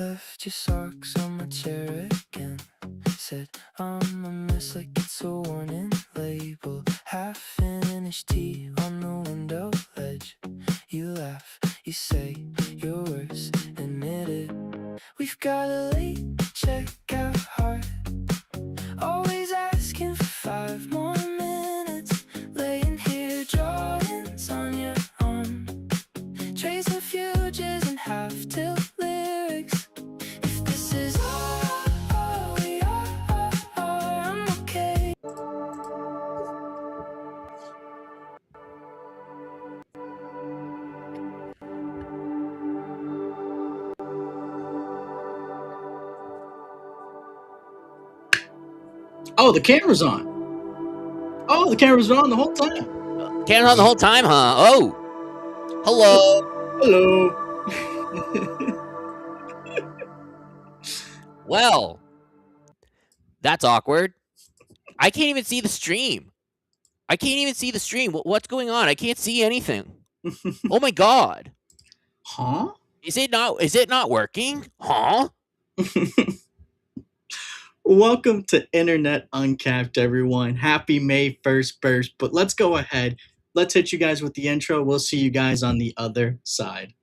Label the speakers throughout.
Speaker 1: left your socks on my chair again. Said I'm a mess like it's a warning label. Half finished tea on the window ledge. You laugh, you say you're worse, admit it. We've got a late checkout heart, always asking for 5 more minutes. Laying here, drawings on your arm, tracing futures and half-tilt lyrics. If this is all we are, I'm okay.
Speaker 2: Oh, the camera's on. Oh, the camera's on the whole time.
Speaker 3: Camera's on the whole time, huh? Oh, hello.
Speaker 2: Hello.
Speaker 3: Well, that's awkward. I can't even see the stream. What's going on? I can't see anything. Oh my god.
Speaker 2: Huh?
Speaker 3: Is it not working? Huh?
Speaker 2: Welcome to Internet Uncapped, everyone. Happy May 1st burst. But let's go ahead. Let's hit you guys with the intro. We'll see you guys on the other side.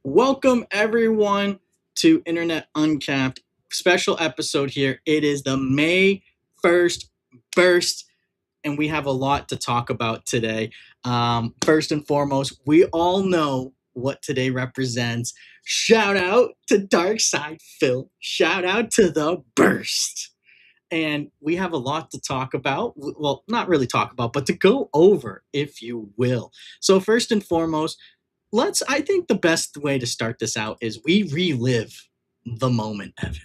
Speaker 2: Welcome, everyone, to Internet Uncapped. Special episode here. It is the May 1st burst, and we have a lot to talk about today. First and foremost, we all know what today represents. Shout out to Darkside Phil. Shout out to the burst. And we have a lot to talk about. Well, not really talk about, but to go over, if you will. So first and foremost, I think the best way to start this out is we relive the moment, Evan.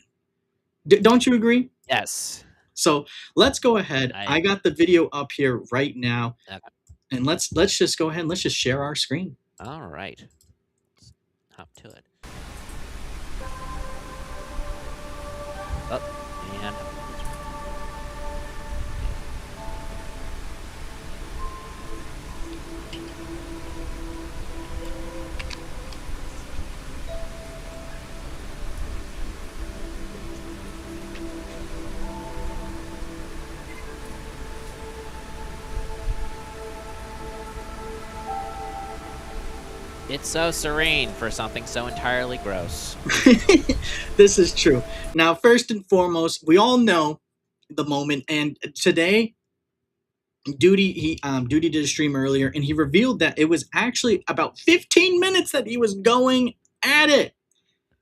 Speaker 2: Don't you agree?
Speaker 3: Yes.
Speaker 2: So let's go ahead. I got the video up here right now.
Speaker 3: Okay.
Speaker 2: And let's just go ahead and let's just share our screen.
Speaker 3: All right. Let's hop to it. Oh, and it's so serene for something so entirely gross.
Speaker 2: This is true. Now, first and foremost, we all know the moment, and today Duty did a stream earlier, and he revealed that it was actually about 15 minutes that he was going at it,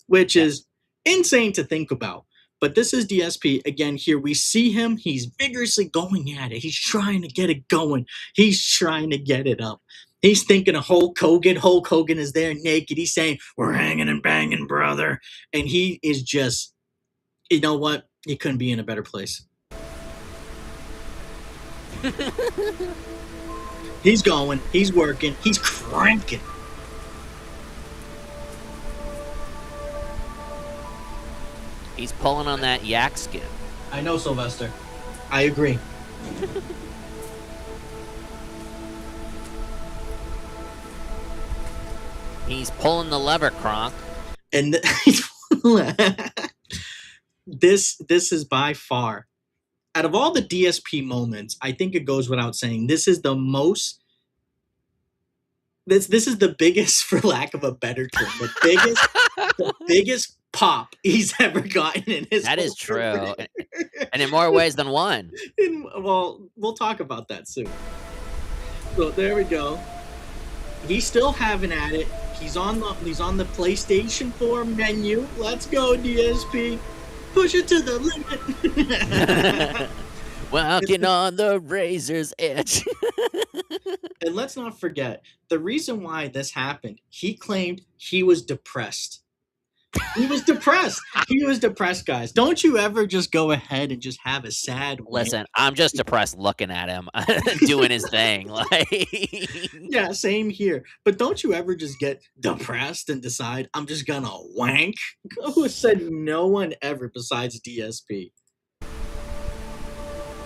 Speaker 2: which is insane to think about. But this is DSP. Again, here we see him. He's vigorously going at it. He's trying to get it going. He's trying to get it up. He's thinking of Hulk Hogan. Hulk Hogan is there naked. He's saying, "We're hanging and banging, brother." And he is just, you know what? He couldn't be in a better place. He's going. He's working. He's cranking.
Speaker 3: He's pulling on that yak skin.
Speaker 2: I know, Sylvester. I agree.
Speaker 3: He's pulling the lever, Kronk.
Speaker 2: And this is by far, out of all the DSP moments, I think it goes without saying, this is the most. This is the biggest, for lack of a better term, the biggest pop he's ever gotten in his.
Speaker 3: That is true, and in more ways than one.
Speaker 2: Well, we'll talk about that soon. So there we go. He's still having at it. He's on the PlayStation 4 menu. Let's go, DSP. Push it to the limit.
Speaker 3: Walking on the razor's edge.
Speaker 2: And let's not forget, the reason why this happened, he claimed he was depressed. He was depressed. He was depressed, guys. Don't you ever just go ahead and just have a sad
Speaker 3: Listen, I'm just depressed looking at him doing his thing.
Speaker 2: Yeah, same here. But don't you ever just get depressed and decide, I'm just gonna wank? Who said no one ever besides DSP?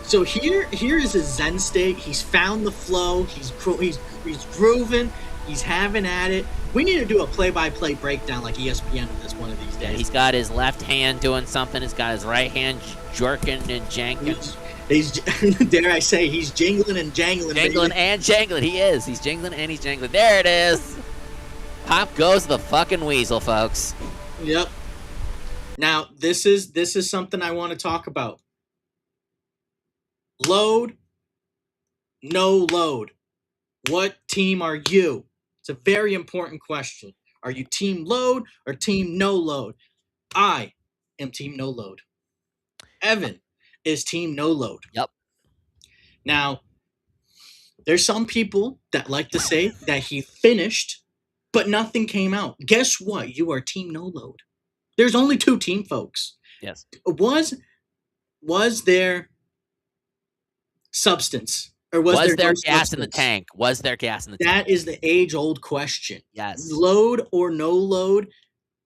Speaker 2: So here is his Zen state. He's found the flow. He's grooving. He's having at it. We need to do a play-by-play breakdown like ESPN of this one of these days.
Speaker 3: Yeah, he's got his left hand doing something. He's got his right hand jerking and janking.
Speaker 2: He's dare I say, he's jingling and jangling.
Speaker 3: Jingling
Speaker 2: baby.
Speaker 3: and jangling. He is. He's jingling and he's jangling. There it is. Pop goes the fucking weasel, folks.
Speaker 2: Yep. Now, this is something I want to talk about. Load, no load. What team are you? It's a very important question. Are you team load or team no load? I am team no load. Evan is team no load.
Speaker 3: Yep.
Speaker 2: Now, there's some people that like to say that he finished, but nothing came out. Guess what? You are team no load. There's only two team folks.
Speaker 3: Yes.
Speaker 2: Was there substance? Or was
Speaker 3: there
Speaker 2: no
Speaker 3: gas in the
Speaker 2: substance?
Speaker 3: tank? Was there gas in the tank?
Speaker 2: That is the age-old question.
Speaker 3: Yes.
Speaker 2: Load or no load?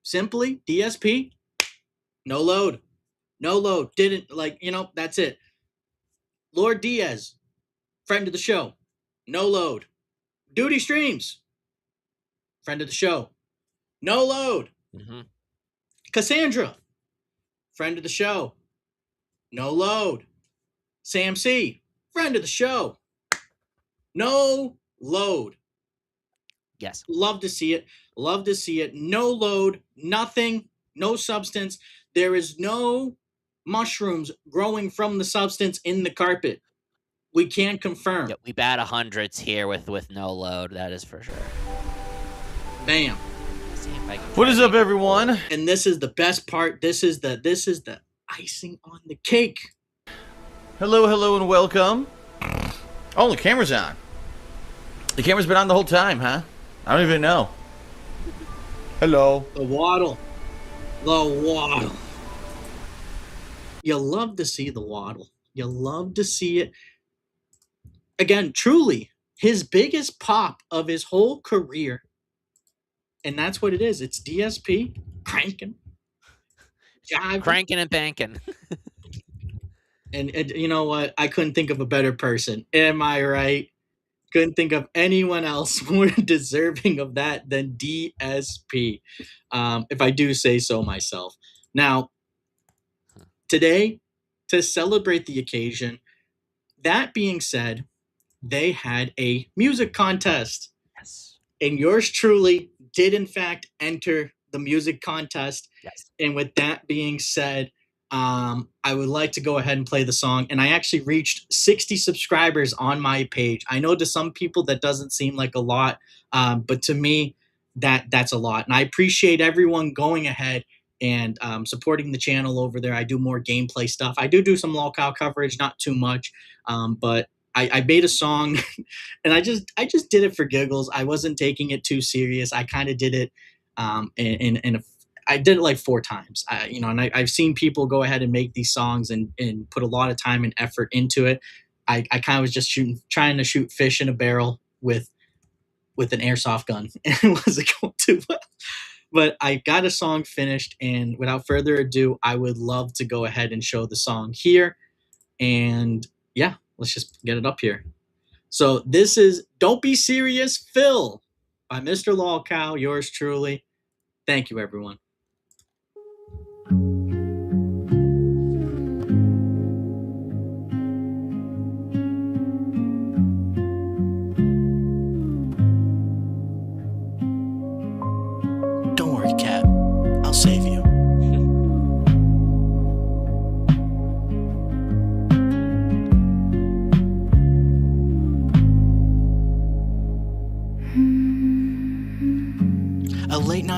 Speaker 2: Simply, DSP, no load. No load. Didn't, that's it. Lord Diaz, friend of the show, no load. Duty Streams, friend of the show, no load.
Speaker 3: Mm-hmm.
Speaker 2: Cassandra, friend of the show, no load. Sam C, friend of the show, no load.
Speaker 3: Yes.
Speaker 2: Love to see it. Love to see it. No load, nothing, no substance. There is no mushrooms growing from the substance in the carpet. We can confirm.
Speaker 3: Yeah, we bat 100s here with no load. That is for sure.
Speaker 2: Bam.
Speaker 3: See if I can
Speaker 4: What is up, everyone?
Speaker 2: And this is the best part. This is the icing on the cake.
Speaker 4: Hello, and welcome. Oh, the camera's on. The camera's been on the whole time, huh? I don't even know. Hello.
Speaker 2: The waddle. The waddle. You love to see the waddle. You love to see it. Again, truly, his biggest pop of his whole career. And that's what it is. It's DSP cranking. Jiving.
Speaker 3: Cranking and banking.
Speaker 2: And you know what? I couldn't think of a better person. Am I right? Couldn't think of anyone else more deserving of that than DSP, if I do say so myself. Now, today, to celebrate the occasion, that being said, they had a music contest.
Speaker 3: Yes.
Speaker 2: And yours truly did, in fact, enter the music contest.
Speaker 3: Yes.
Speaker 2: And with that being said, I would like to go ahead and play the song. And I actually reached 60 subscribers on my page. I know to some people that doesn't seem like a lot, but to me, that's a lot. And I appreciate everyone going ahead and supporting the channel over there. I do more gameplay stuff. I do some local coverage, not too much, but I made a song, and I just did it for giggles. I wasn't taking it too serious. I kind of did it I did it like 4 times, and I've seen people go ahead and make these songs and put a lot of time and effort into it. I kind of was just trying to shoot fish in a barrel with an airsoft gun, and it wasn't going too well. But I got a song finished, and without further ado, I would love to go ahead and show the song here. And yeah, let's just get it up here. So this is Don't Be Serious, Phil, by Mr. Lolcow, yours truly. Thank you, everyone. Don't worry, Cat. I'll save you.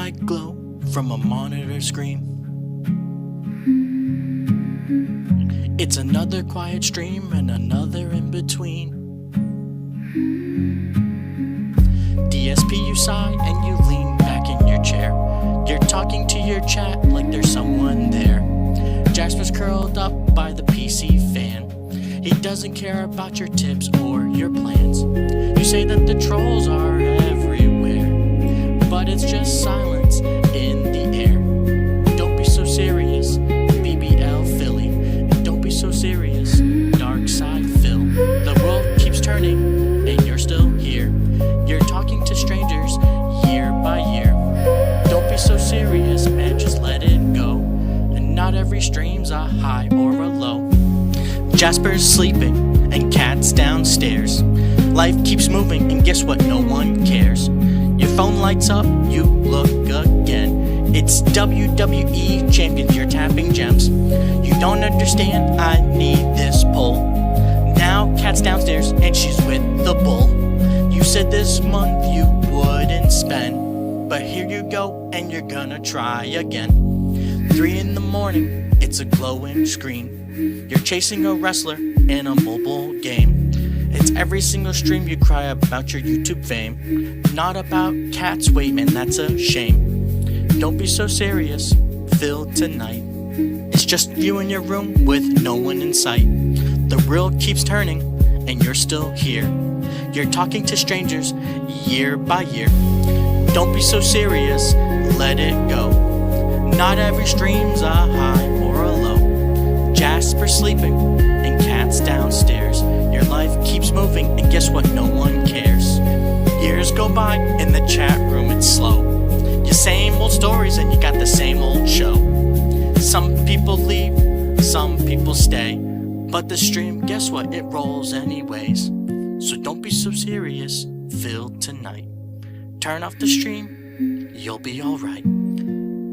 Speaker 2: white glow from a monitor screen. It's another quiet stream and another in between. DSP, you sigh and you lean back in your chair. You're talking to your chat like there's someone there. Jasper's curled up by the PC fan. He doesn't care about your tips or your plans. You say that the trolls are everywhere, but it's just silence in the air. Don't be so serious, BBL Philly. Don't be so serious, Dark Side Phil. The world keeps turning and you're still here. You're talking to strangers year by year. Don't be so serious, man, just let it go. And not every stream's a high or a low. Jasper's sleeping and Cat's downstairs. Life keeps moving and guess what? No one cares. Your phone lights up, you look again. It's WWE champion, you're tapping gems. You don't understand, I need this pull. Now Cat's downstairs and she's with the bull. You said this month you wouldn't spend, but here you go and you're gonna try again. 3 in the morning, it's a glowing screen. You're chasing a wrestler in a mobile game. It's every single stream you cry about your YouTube fame. Not about cats, wait man, that's a shame. Don't be so serious, Phil, tonight. It's just you in your room with no one in sight. The reel keeps turning and you're still here. You're talking to strangers year by year. Don't be so serious, let it go. Not every stream's a high or a low. Jasper sleeping and Cat's downstairs. Your life keeps moving and guess what? No one cares. Years go by in the chat room, it's slow. Your same old stories and you got the same old show. Some people leave, some people stay, but the stream, guess what? It rolls anyways. So don't be so serious, Phil, tonight. Turn off the stream, you'll be alright.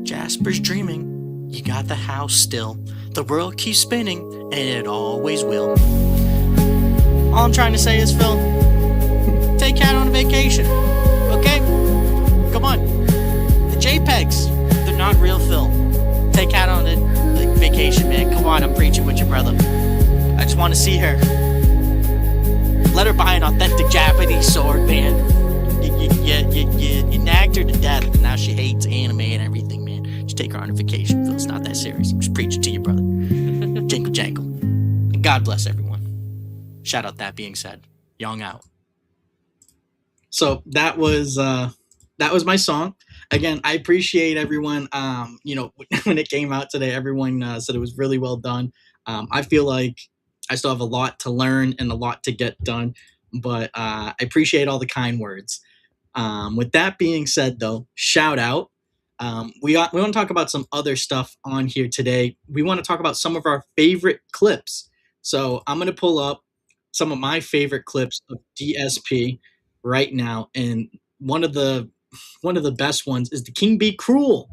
Speaker 2: Jasper's dreaming, you got the house still. The world keeps spinning, and it always will. All I'm trying to say is, Phil, take Cat on a vacation, okay? Come on. The JPEGs, they're not real, Phil. Take Cat on a vacation, man. Come on, I'm preaching with your brother. I just want to see her. Let her buy an authentic Japanese sword, man. You nagged her to death, and now she hates anime and everything, man. Just take her on a vacation, Phil. It's not that serious. I'm just preaching to you, brother. Jingle jangle. And God bless everyone. Shout out that being said. Young out. So that was my song. Again, I appreciate everyone. When it came out today, everyone said it was really well done. I feel like I still have a lot to learn and a lot to get done, but I appreciate all the kind words. With that being said, though, shout out. We want to talk about some other stuff on here today. We want to talk about some of our favorite clips. So I'm going to pull up some of my favorite clips of DSP right now, and one of the best ones is the King Be Cruel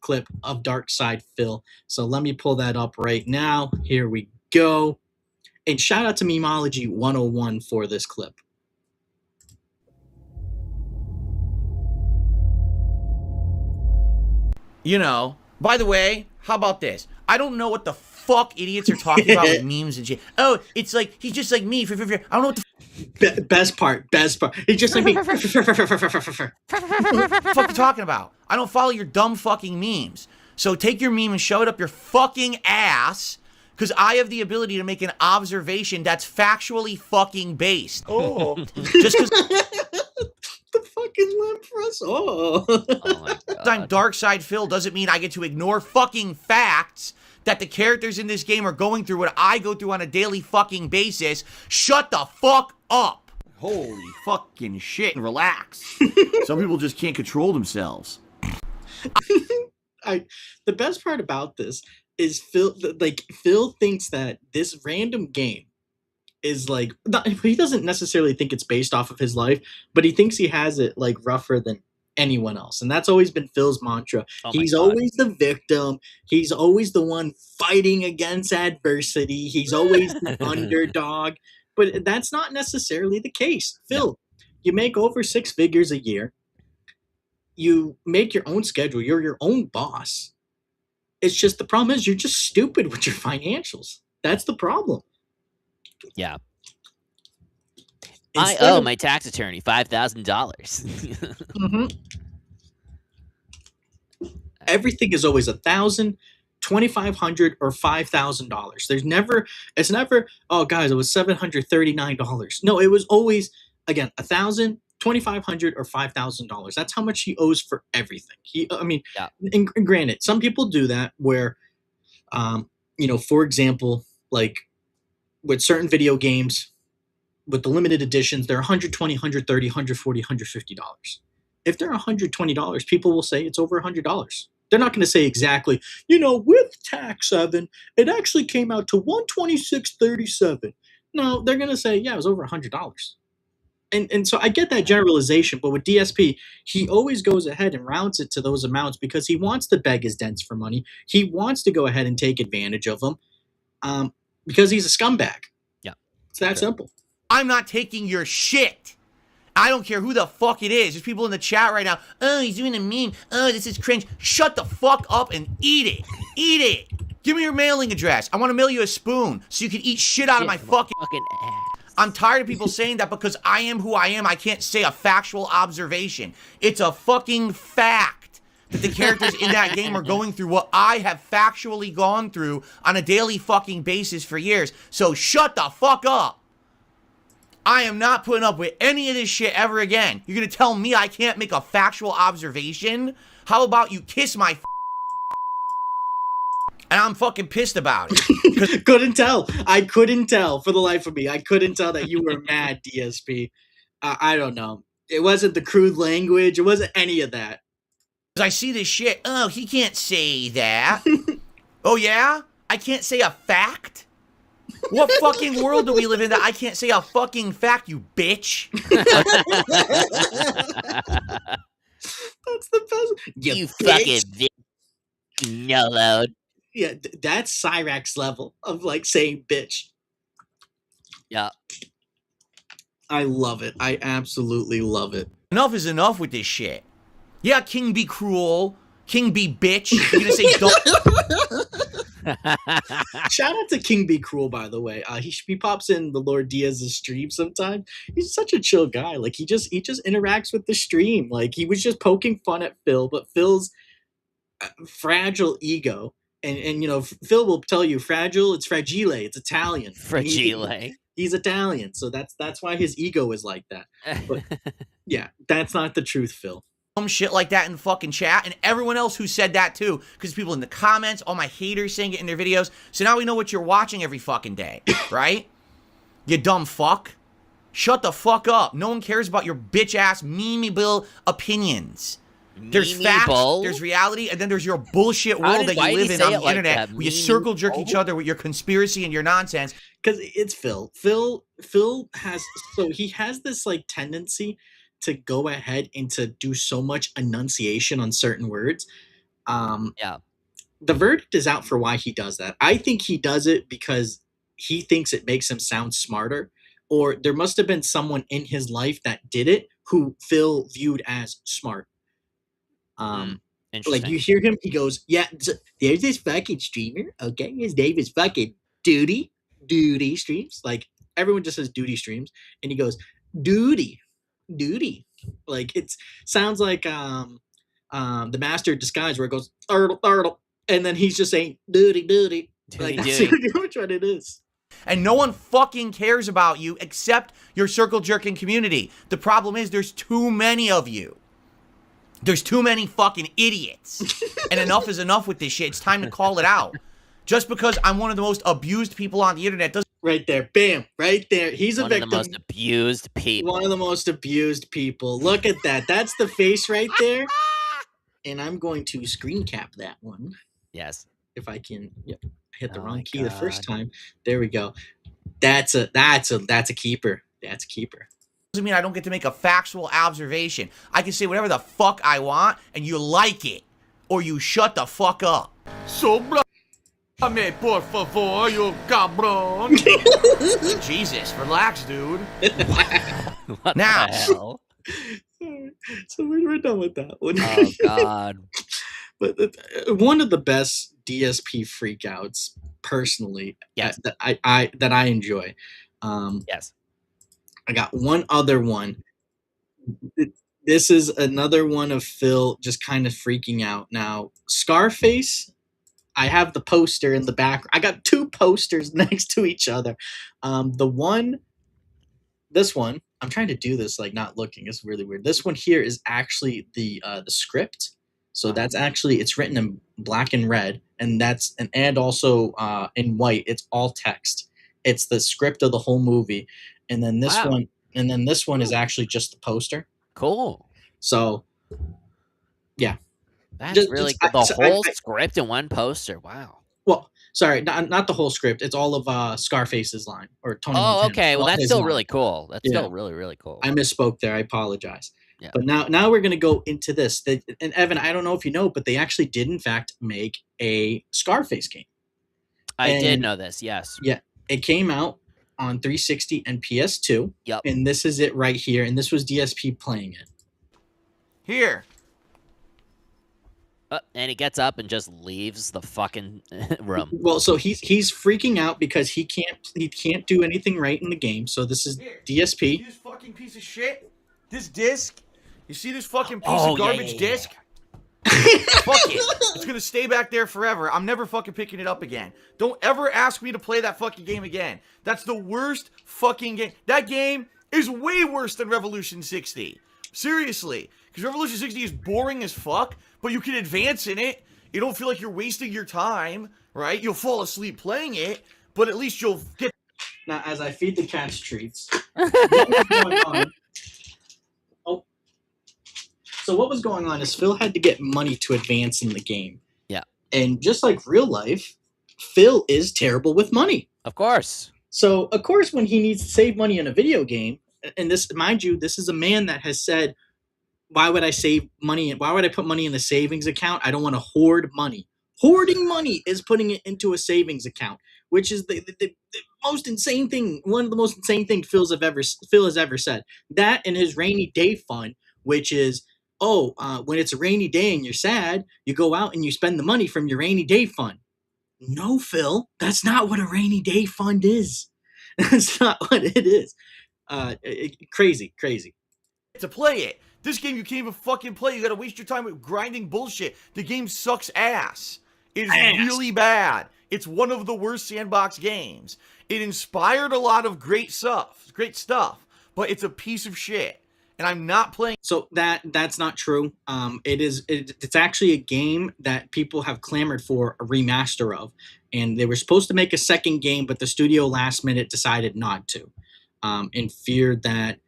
Speaker 2: clip of Dark Side Phil. So let me pull that up right now. Here we go. And shout out to Memology 101 for this clip.
Speaker 4: You know, by the way, how about this? I don't know what the fuck idiots are talking about with memes and shit. Oh, it's like, he's just like me. I don't know what the
Speaker 2: best part. He's just like me.
Speaker 4: fuck you talking about. I don't follow your dumb fucking memes. So take your meme and shove it up your fucking ass, because I have the ability to make an observation that's factually fucking based. Oh. Just because
Speaker 2: the fucking limp for us. Oh
Speaker 3: my God.
Speaker 4: I'm Dark Side Phil doesn't mean I get to ignore fucking facts that the characters in this game are going through what I go through on a daily fucking basis. Shut the fuck up. Holy fucking shit. Relax. Some people just can't control themselves.
Speaker 2: The best part about this is Phil thinks that this random game is like, he doesn't necessarily think it's based off of his life, but he thinks he has it like rougher than anyone else. And that's always been Phil's mantra. He's always the victim. He's always the one fighting against adversity. He's always the underdog. But that's not necessarily the case. Phil, you make over 6 figures a year. you make your own schedule. You're your own boss. It's just the problem is you're just stupid with your financials. That's the problem.
Speaker 3: Yeah.
Speaker 2: Instead
Speaker 3: I owe
Speaker 2: of-
Speaker 3: my tax attorney $5,000.
Speaker 2: Mhm. Everything is always $1,000, $2,500, or $5,000. It's never, oh guys, it was $739. No, it was always, again, $1,000, $2,500, or $5,000. That's how much he owes for everything.
Speaker 3: Yeah.
Speaker 2: And granted, some people do that where, for example, like with certain video games, with the limited editions, they're $120, $130, $140, $150. If they're $120, people will say it's over $100. They're not going to say exactly, with tax, Evan, it actually came out to $126.37. No, they're going to say, yeah, it was over $100. And so I get that generalization, but with DSP, he always goes ahead and rounds it to those amounts because he wants to beg his dents for money. He wants to go ahead and take advantage of them because he's a scumbag.
Speaker 3: Yeah.
Speaker 2: It's that simple.
Speaker 4: I'm not taking your shit. I don't care who the fuck it is. There's people in the chat right now. Oh, he's doing a meme. Oh, this is cringe. Shut the fuck up and eat it. Eat it. Give me your mailing address. I want to mail you a spoon so you can eat shit out of my fucking
Speaker 3: ass.
Speaker 4: I'm tired of people saying that because I am who I am, I can't say a factual observation. It's a fucking fact that the characters in that game are going through what I have factually gone through on a daily fucking basis for years. So shut the fuck up. I am not putting up with any of this shit ever again. You're going to tell me I can't make a factual observation? How about you kiss my and I'm fucking pissed about it.
Speaker 2: Couldn't tell. I couldn't tell for the life of me. I couldn't tell that you were mad, DSP. I don't know. It wasn't the crude language. It wasn't any of that.
Speaker 4: I see this shit. Oh, he can't say that. Oh, yeah? I can't say a fact? What fucking world do we live in that I can't say a fucking fact, you bitch?
Speaker 2: That's the best.
Speaker 3: You
Speaker 2: bitch.
Speaker 3: fucking yellow.
Speaker 2: Yeah, that's Cyrax level of like saying bitch.
Speaker 3: Yeah.
Speaker 2: I love it. I absolutely love it.
Speaker 4: Enough is enough with this shit. Yeah, King be cruel. King be bitch. You're gonna say don't.
Speaker 2: Shout out to King Be Cruel, by the way. He pops in the Lord Diaz's stream sometimes. He's such a chill guy. Like he just interacts with the stream. Like he was just poking fun at Phil, but Phil's fragile ego. And Phil will tell you fragile. It's fragile. It's Italian.
Speaker 3: Fragile.
Speaker 2: He's Italian, so that's why his ego is like that. But yeah, that's not the truth, Phil.
Speaker 4: Shit like that in fucking chat, and everyone else who said that too, because people in the comments, all my haters saying it in their videos. So now we know what you're watching every fucking day, right? You dumb fuck. Shut the fuck up. No one cares about your bitch ass memeable opinions. There's facts, there's reality, and then there's your bullshit world that you live in on the internet where you circle jerk each other with your conspiracy and your nonsense.
Speaker 2: Because it's Phil. Phil he has this like tendency to go ahead and to do so much enunciation on certain words.
Speaker 3: Yeah.
Speaker 2: The verdict is out for why he does that. I think he does it because he thinks it makes him sound smarter, or there must have been someone in his life that did it who Phil viewed as smart. Like you hear him, he goes, yeah, there's this fucking streamer, okay? His name is fucking Duty Streams. Like everyone just says Duty Streams, and he goes, Duty. Like it sounds like the Master of Disguise where it goes turtle, and then he's just saying Duty. Like that's pretty much what it is.
Speaker 4: And no one fucking cares about you except your circle jerking community. The problem is there's too many of you. There's too many fucking idiots. And enough is enough with this shit. It's time to call it out. Just because I'm one of the most abused people on the internet doesn't...
Speaker 2: Right there. Bam. Right there. He's a victim.
Speaker 3: One of the most abused people.
Speaker 2: One of the most abused people. Look at that. That's the face right there. And I'm going to screen cap that one.
Speaker 3: Yes.
Speaker 2: If I can hit the wrong key the first time. There we go. That's a keeper. That's a keeper.
Speaker 4: Doesn't mean I don't get to make a factual observation. I can say whatever the fuck I want, and you like it, or you shut the fuck up. Sobrame, por favor, you cabrón. Jesus, relax, dude.
Speaker 3: What
Speaker 4: Now,
Speaker 3: the hell?
Speaker 2: So we're done with that one.
Speaker 3: Oh God.
Speaker 2: But one of the best DSP freakouts, personally,
Speaker 3: Yes.
Speaker 2: that I enjoy.
Speaker 3: Yes.
Speaker 2: I got one other one. This is another one of Phil just kind of freaking out. Now, Scarface, I have the poster in the back. I got two posters next to each other. This one, I'm trying to do this like not looking. It's really weird. This one here is actually the script. So that's actually, it's written in black and red, and also in white. It's all text. It's the script of the whole movie, and then this
Speaker 3: Wow.
Speaker 2: one is actually just the poster.
Speaker 3: Cool.
Speaker 2: So yeah,
Speaker 3: That's really cool. The whole script in one poster. Wow.
Speaker 2: well, sorry, not the whole script. It's all of Scarface's line, or Tony
Speaker 3: Oh,
Speaker 2: Montana.
Speaker 3: okay. Well,
Speaker 2: All
Speaker 3: that's
Speaker 2: his
Speaker 3: still
Speaker 2: line.
Speaker 3: really cool. That's
Speaker 2: Yeah.
Speaker 3: still really, really cool.
Speaker 2: I misspoke there. I apologize.
Speaker 3: Yeah.
Speaker 2: But now we're gonna go into this. And Evan, I don't know if you know, but they actually did in fact make a Scarface game.
Speaker 3: I did know this. Yes.
Speaker 2: Yeah, it came out on 360 and PS2.
Speaker 3: Yep.
Speaker 2: And this is it right here. And this was DSP playing it.
Speaker 4: Here.
Speaker 3: And he gets up and just leaves the fucking room.
Speaker 2: Well, so he's freaking out because he can't do anything right in the game. So this is
Speaker 4: Here.
Speaker 2: DSP.
Speaker 4: See this fucking piece of shit? This disc? You see this fucking piece
Speaker 3: Oh,
Speaker 4: of
Speaker 3: yeah,
Speaker 4: garbage
Speaker 3: yeah.
Speaker 4: disc? Fuck it. It's gonna stay back there forever. I'm never fucking picking it up again. Don't ever ask me to play that fucking game again. That's the worst fucking game. That game is way worse than Revolution 60. Seriously. Because Revolution 60 is boring as fuck, but you can advance in it. You don't feel like you're wasting your time, right? You'll fall asleep playing it, but at least you'll get...
Speaker 2: Now, as I feed the cats treats, what was going on? Oh, so what was going on is Phil had to get money to advance in the game.
Speaker 3: Yeah.
Speaker 2: And just like real life, Phil is terrible with money.
Speaker 3: Of course.
Speaker 2: So, of course, when he needs to save money in a video game, and this, mind you, this is a man that has said, why would I save money? Why would I put money in the savings account? I don't want to hoard money. Hoarding money is putting it into a savings account, which is the most insane thing. One of the most insane things Phil has ever said. That and his rainy day fund, which is, when it's a rainy day and you're sad, you go out and you spend the money from your rainy day fund. No, Phil, that's not what a rainy day fund is. That's not what it is. Crazy.
Speaker 4: to play it. This game you can't even fucking play. You gotta waste your time with grinding bullshit. The game sucks ass. It is really bad. It's one of the worst sandbox games. It inspired a lot of great stuff, but it's a piece of shit. And I'm not playing.
Speaker 2: So that's not true. It's actually a game that people have clamored for a remaster of, and they were supposed to make a second game, but the studio last minute decided not to, in fear that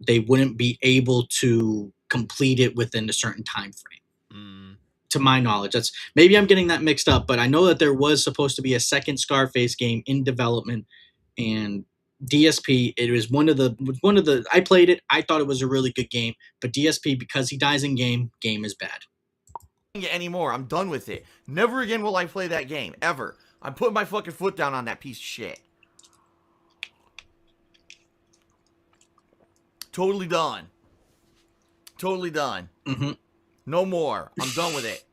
Speaker 2: they wouldn't be able to complete it within a certain time frame. To my knowledge, that's maybe I'm getting that mixed up, but I know that there was supposed to be a second Scarface game in development, and DSP, it was one of the I played it. I thought it was a really good game, but DSP, because he dies in game is bad.
Speaker 4: Anymore. I'm done with it. Never again will I play that game ever. I'm putting my fucking foot down on that piece of shit. Totally done.
Speaker 2: Mm-hmm.
Speaker 4: No more. I'm done with it.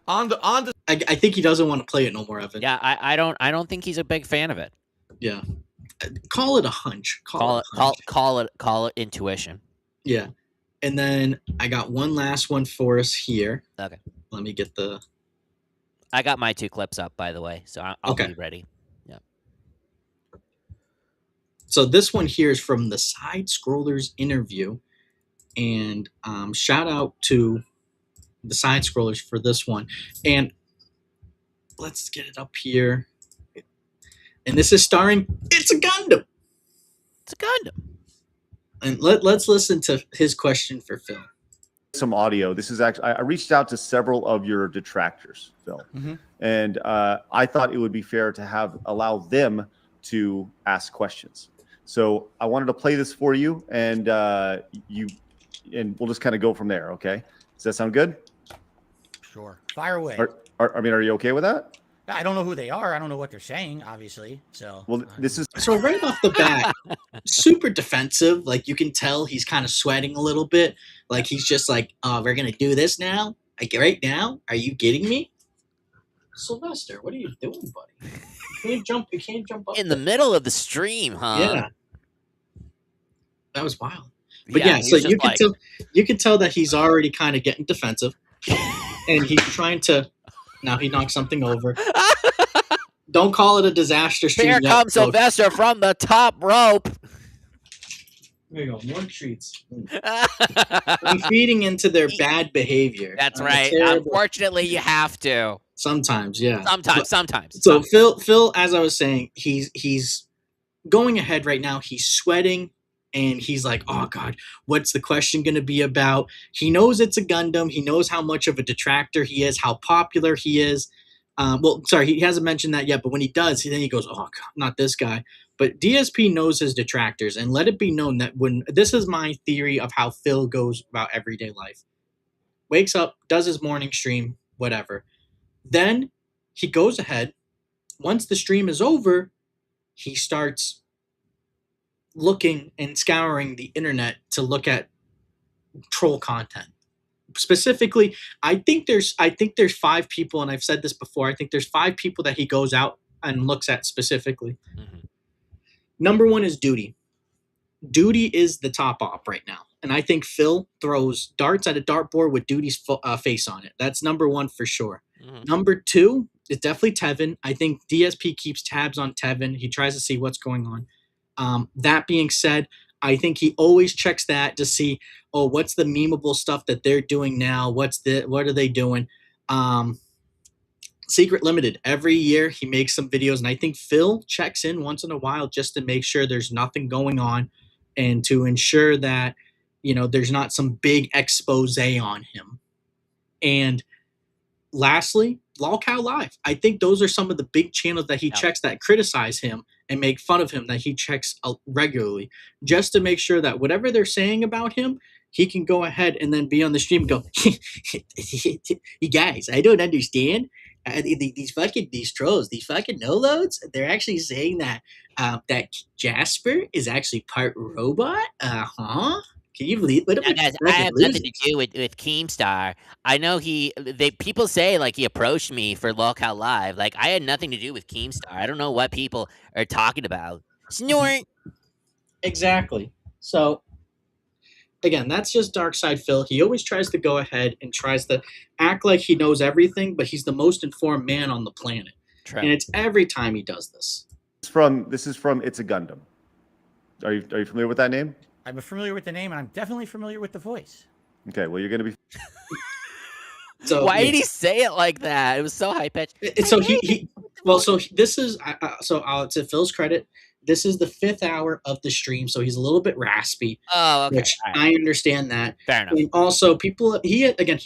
Speaker 4: On the.
Speaker 2: I think he doesn't want to play it no more, Evan.
Speaker 3: Yeah, I don't think he's a big fan of it.
Speaker 2: Yeah. Call it a hunch. Call
Speaker 3: it intuition.
Speaker 2: Yeah. And then I got one last one for us here.
Speaker 3: Okay.
Speaker 2: Let me get the.
Speaker 3: I got my 2 clips up, by the way, so I'll
Speaker 2: Okay.
Speaker 3: be ready. Yeah.
Speaker 2: So this one here is from the Side Scrollers interview, and shout out to the Side Scrollers for this one. And let's get it up here. And this is starring It's a Gundam.
Speaker 3: It's a Gundam.
Speaker 2: And let's listen to his question for Phil.
Speaker 5: Some audio. This is actually, I reached out to several of your detractors, Phil, and I thought it would be fair to allow them to ask questions. So I wanted to play this for you, and we'll just kind of go from there. Okay? Does that sound good?
Speaker 4: Sure. Fire away.
Speaker 5: Are you okay with that?
Speaker 4: I don't know who they are. I don't know what they're saying, obviously. So.
Speaker 5: Well, this is
Speaker 2: So right off the bat, super defensive. Like you can tell he's kind of sweating a little bit. Like he's just like, "Oh, we're gonna do this now? Like right now? Are you kidding me?" Sylvester, what are you doing, buddy? You can't jump up
Speaker 3: In the
Speaker 2: there.
Speaker 3: middle of the stream, huh?
Speaker 2: Yeah. That was wild. But yeah,
Speaker 3: he's
Speaker 2: so
Speaker 3: just like,
Speaker 2: you can tell that he's already kind of getting defensive. And he's trying to now he knocks something over. Don't call it a disaster stream
Speaker 3: here
Speaker 2: yet,
Speaker 3: comes
Speaker 2: folks.
Speaker 3: Sylvester from the top rope.
Speaker 2: There you go, more treats. I'm feeding into their bad behavior.
Speaker 3: That's
Speaker 2: I'm
Speaker 3: right.
Speaker 2: terrible-
Speaker 3: Unfortunately, you have to.
Speaker 2: Sometimes, yeah.
Speaker 3: Sometimes.
Speaker 2: So Phil, as I was saying, he's going ahead right now. He's sweating, and he's like, "Oh God, what's the question going to be about?" He knows it's a Gundam. He knows how much of a detractor he is, how popular he is. He hasn't mentioned that yet, but when he does, then he goes, "Oh God, not this guy." But DSP knows his detractors, and let it be known that when this is my theory of how Phil goes about everyday life. Wakes up, does his morning stream, whatever. Then he goes ahead. Once the stream is over, he starts looking and scouring the internet to look at troll content. Specifically, I think there's 5 people, and I've said this before. I think there's 5 people that he goes out and looks at specifically.
Speaker 3: Mhm.
Speaker 2: Number 1 is Duty. Duty is the top op right now, and I think Phil throws darts at a dartboard with Duty's face on it. That's number 1 for sure.
Speaker 3: Mhm.
Speaker 2: Number 2 is definitely Tevin. I think DSP keeps tabs on Tevin. He tries to see what's going on. That being said, I think he always checks that to see, oh, what's the memeable stuff that they're doing now? What are they doing? Secret Limited. Every year he makes some videos, and I think Phil checks in once in a while just to make sure there's nothing going on and to ensure that, there's not some big expose on him. And lastly, Lolcow Live. I think those are some of the big channels that he checks that criticize him and make fun of him that he checks regularly, just to make sure that whatever they're saying about him, he can go ahead and then be on the stream and go, "You guys, I don't understand. These trolls, these fucking no-loads, they're actually saying that that Jasper is actually part robot? Can you believe what?
Speaker 3: Now, guys, I have nothing to do with Keemstar. I know people say like he approached me for Lolcow Live. Like I had nothing to do with Keemstar. I don't know what people are talking about. Snort.
Speaker 2: Exactly. So again, that's just Darkside Phil. He always tries to go ahead and tries to act like he knows everything, but he's the most informed man on the planet.
Speaker 3: True.
Speaker 2: And it's every time he does this.
Speaker 5: This is from It's a Gundam. Are you familiar with that name?
Speaker 4: I'm familiar with the name, and I'm definitely familiar with the voice.
Speaker 5: Okay, well, you're going to be.
Speaker 2: So
Speaker 3: Why did he say it like that? It was so high pitched.
Speaker 2: So this is to Phil's credit, this is the 5th hour of the stream, so he's a little bit raspy.
Speaker 3: Oh, okay.
Speaker 2: Which
Speaker 3: All right.
Speaker 2: I understand that.
Speaker 3: Fair enough.
Speaker 2: And also, he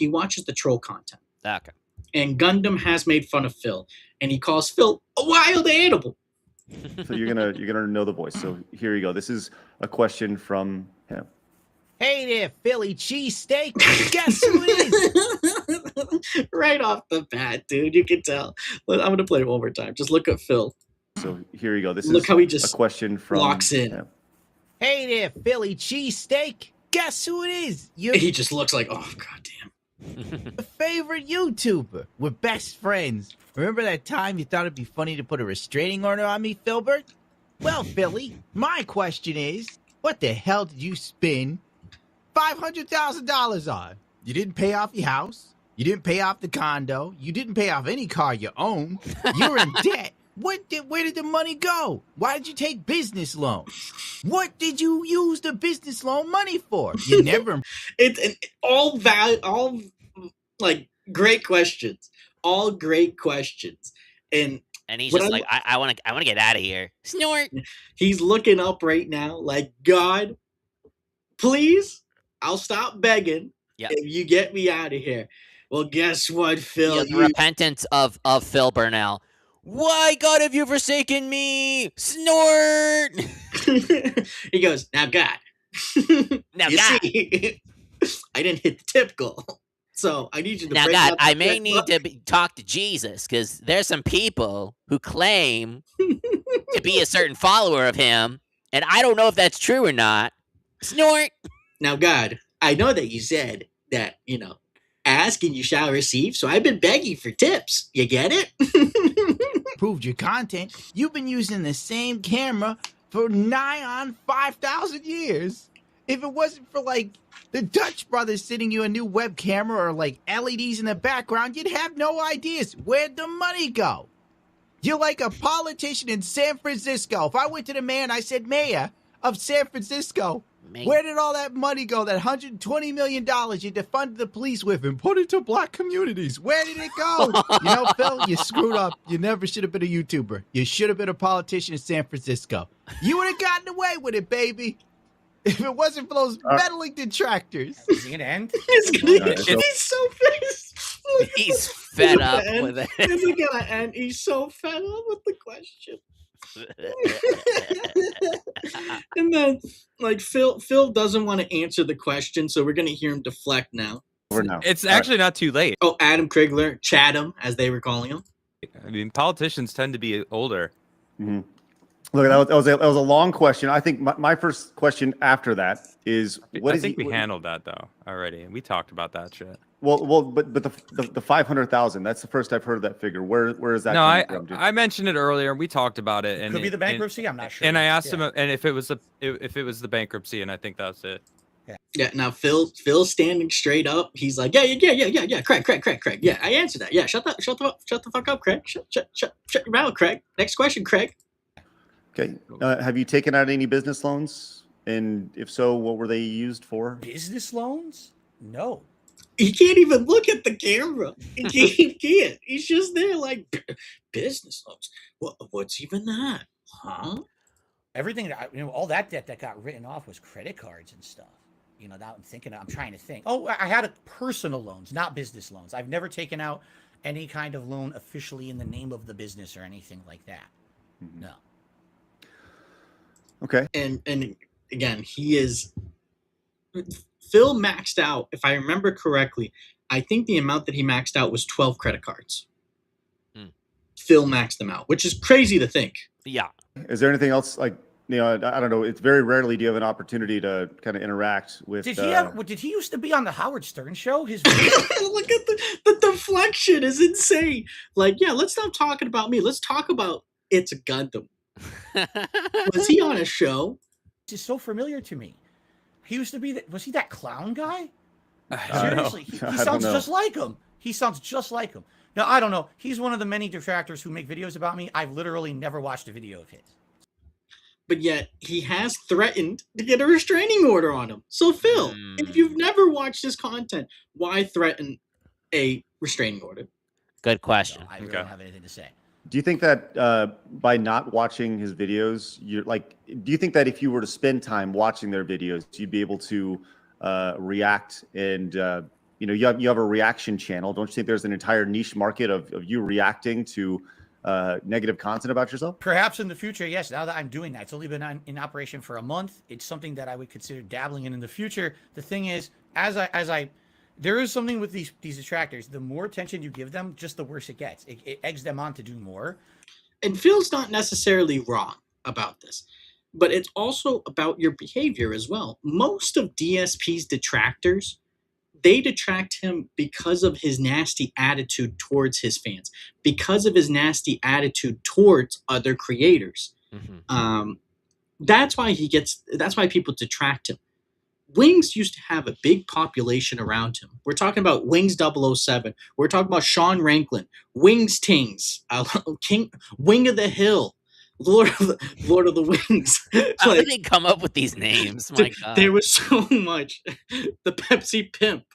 Speaker 2: watches the troll content,
Speaker 3: Okay.
Speaker 2: and Gundam has made fun of Phil, and he calls Phil a wild animal.
Speaker 5: So you're gonna know the voice. So here you go. This is a question from him.
Speaker 6: Hey there, Philly cheesesteak. Guess who it is?
Speaker 2: Right off the bat, dude, you can tell. I'm gonna play it one more time. Just look at Phil.
Speaker 5: So here you go. This
Speaker 2: Look
Speaker 5: is
Speaker 2: how he just
Speaker 5: a question from
Speaker 2: locks in.
Speaker 5: him.
Speaker 6: Hey there, Philly cheesesteak. Guess who it is? Your
Speaker 2: He just looks like, oh goddamn.
Speaker 6: favorite YouTuber. We're best friends. Remember that time you thought it'd be funny to put a restraining order on me, Filbert? Well, Philly, my question is, what the hell did you spend $500,000 on? You didn't pay off your house. You didn't pay off the condo. You didn't pay off any car you own. You're in debt. Where did the money go? Why did you take business loans? What did you use the business loan money for? You never.
Speaker 2: All like great questions. All great questions. And
Speaker 3: And he's
Speaker 2: What
Speaker 3: just
Speaker 2: I-
Speaker 3: like, I want to get out of here. Snort.
Speaker 2: he's looking up right now like, God, please, I'll stop begging
Speaker 3: Yep.
Speaker 2: if you get me out of here. Well, guess what, Phil?
Speaker 3: The repentance of Phil Burnell. Why, God, have you forsaken me? Snort.
Speaker 2: He goes, now, God.
Speaker 3: Now,
Speaker 2: You
Speaker 3: God.
Speaker 2: see, I didn't hit the tip goal. So I need you to
Speaker 3: Now,
Speaker 2: break
Speaker 3: God,
Speaker 2: out
Speaker 3: I
Speaker 2: the
Speaker 3: may need
Speaker 2: checkbook.
Speaker 3: to talk to Jesus because there's some people who claim to be a certain follower of him, and I don't know if that's true or not. Snort.
Speaker 2: Now, God, I know that you said that, ask and you shall receive. So I've been begging for tips. You get it?
Speaker 6: Proved your content. You've been using the same camera for nigh on 5,000 years. If it wasn't for like the Dutch brothers sending you a new web camera or like LEDs in the background, you'd have no ideas. Where'd the money go? You're like a politician in San Francisco. If I went to the mayor and I said, Mayor of San Francisco, where did all that money go? That $120 million you defunded the police with and put it to black communities. Where did it go? Phil, you screwed up. You never should have been a YouTuber. You should have been a politician in San Francisco. You would have gotten away with it, baby. If it wasn't for those meddling detractors.
Speaker 4: Is he gonna end?
Speaker 2: He's so pissed.
Speaker 3: He's fed up
Speaker 2: And
Speaker 3: with it.
Speaker 2: is it gonna end? He's so fed up with the question. And then, like Phil doesn't want to answer the question, so we're gonna hear him deflect now.
Speaker 5: Over now.
Speaker 7: It's actually not too late.
Speaker 2: Oh, Adam Krigler, Chatham, as they were calling him.
Speaker 7: I mean, politicians tend to be older.
Speaker 5: Mhm. Look, that was a long question. I think my first question after that is,
Speaker 7: I think we handled that though already. We talked about that shit.
Speaker 5: But the 500,000. That's the first I've heard of that figure. Where is that?
Speaker 7: No,
Speaker 5: coming from?
Speaker 7: I mentioned it earlier. We talked about it. And
Speaker 4: Could be the bankruptcy. I'm not sure.
Speaker 7: And I asked him, and if it was the bankruptcy, and I think that's it.
Speaker 2: Yeah. Now Phil's standing straight up. He's like, yeah. Craig. Yeah, I answered that. Yeah, shut the fuck up, Craig. Shut your mouth, Craig. Next question, Craig.
Speaker 5: Okay. Have you taken out any business loans? And if so, what were they used for?
Speaker 4: Business loans? No.
Speaker 2: He can't even look at the camera. He can't. He's just there like business loans. What's even that? Huh?
Speaker 4: Everything that all that debt that got written off was credit cards and stuff. Now I'm trying to think. Oh, I had personal loans, not business loans. I've never taken out any kind of loan officially in the name of the business or anything like that.
Speaker 5: Mm-hmm.
Speaker 4: No.
Speaker 5: Okay.
Speaker 2: And again, Phil maxed out, if I remember correctly, I think the amount that he maxed out was 12 credit cards. Phil maxed them out, which is crazy to think.
Speaker 3: Yeah.
Speaker 5: Is there anything else I don't know. It's very rarely do you have an opportunity to kind of interact with.
Speaker 4: Did he used to be on the Howard Stern show? His
Speaker 2: Look at the deflection is insane. Like, yeah, let's stop talking about me. Let's talk about It's a Gundam. Was he on a show?
Speaker 4: This is so familiar to me. He used to be was he that clown guy?
Speaker 7: I don't know.
Speaker 4: Seriously, he sounds just like him. He sounds just like him. Now, I don't know. He's one of the many detractors who make videos about me. I've literally never watched a video of his.
Speaker 2: But yet he has threatened to get a restraining order on him. So Phil, if you've never watched his content, why threaten a restraining order?
Speaker 3: Good question.
Speaker 4: I really don't have anything to say.
Speaker 5: Do you think that by not watching his videos, do you think that if you were to spend time watching their videos, you'd be able to react and, you have a reaction channel. Don't you think there's an entire niche market of you reacting to negative content about yourself?
Speaker 4: Perhaps in the future, yes. Now that I'm doing that, it's only been in operation for a month. It's something that I would consider dabbling in the future. The thing is, there is something with these detractors. The more attention you give them, just the worse it gets. It eggs them on to do more.
Speaker 2: And Phil's not necessarily wrong about this, but it's also about your behavior as well. Most of DSP's detractors, they detract him because of his nasty attitude towards his fans, because of his nasty attitude towards other creators.
Speaker 3: Mm-hmm.
Speaker 2: That's why people detract him. Wings used to have a big population around him. We're talking about Wings 007. We're talking about Sean Ranklin, Wings Tings, Wing of the Hill, Lord of the Wings.
Speaker 3: How did they come up with these names? My God.
Speaker 2: There was so much. The Pepsi Pimp.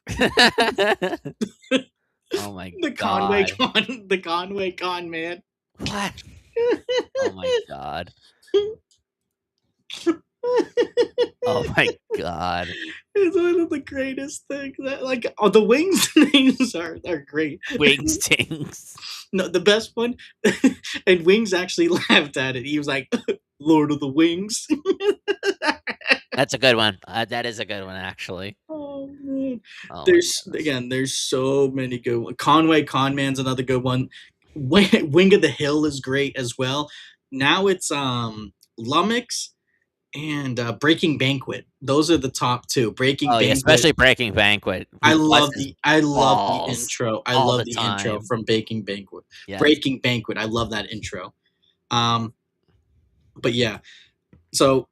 Speaker 3: Oh my
Speaker 2: the
Speaker 3: God.
Speaker 2: The Conway Con Man.
Speaker 3: What? Oh my God. Oh my God.
Speaker 2: It's one of the greatest things. The Wings names are great.
Speaker 3: Wings Tings.
Speaker 2: No, the best one, and Wings actually laughed at it. He was like, Lord of the Wings.
Speaker 3: That's a good one. That is a good one, actually.
Speaker 2: Oh Oh man,
Speaker 3: Oh my
Speaker 2: there's so many good ones. Conway Conman's another good one. Wing of the Hill is great as well. Now it's Lummox and Breaking Banquet. Those are the top two. Breaking
Speaker 3: Oh yeah,
Speaker 2: Banquet.
Speaker 3: especially Breaking Banquet.
Speaker 2: I
Speaker 3: Who
Speaker 2: love
Speaker 3: busts his
Speaker 2: the
Speaker 3: balls
Speaker 2: intro. I
Speaker 3: all
Speaker 2: love
Speaker 3: the
Speaker 2: the intro
Speaker 3: time.
Speaker 2: from Breaking Banquet.
Speaker 3: Yes.
Speaker 2: Breaking Banquet. I love that intro. But yeah. So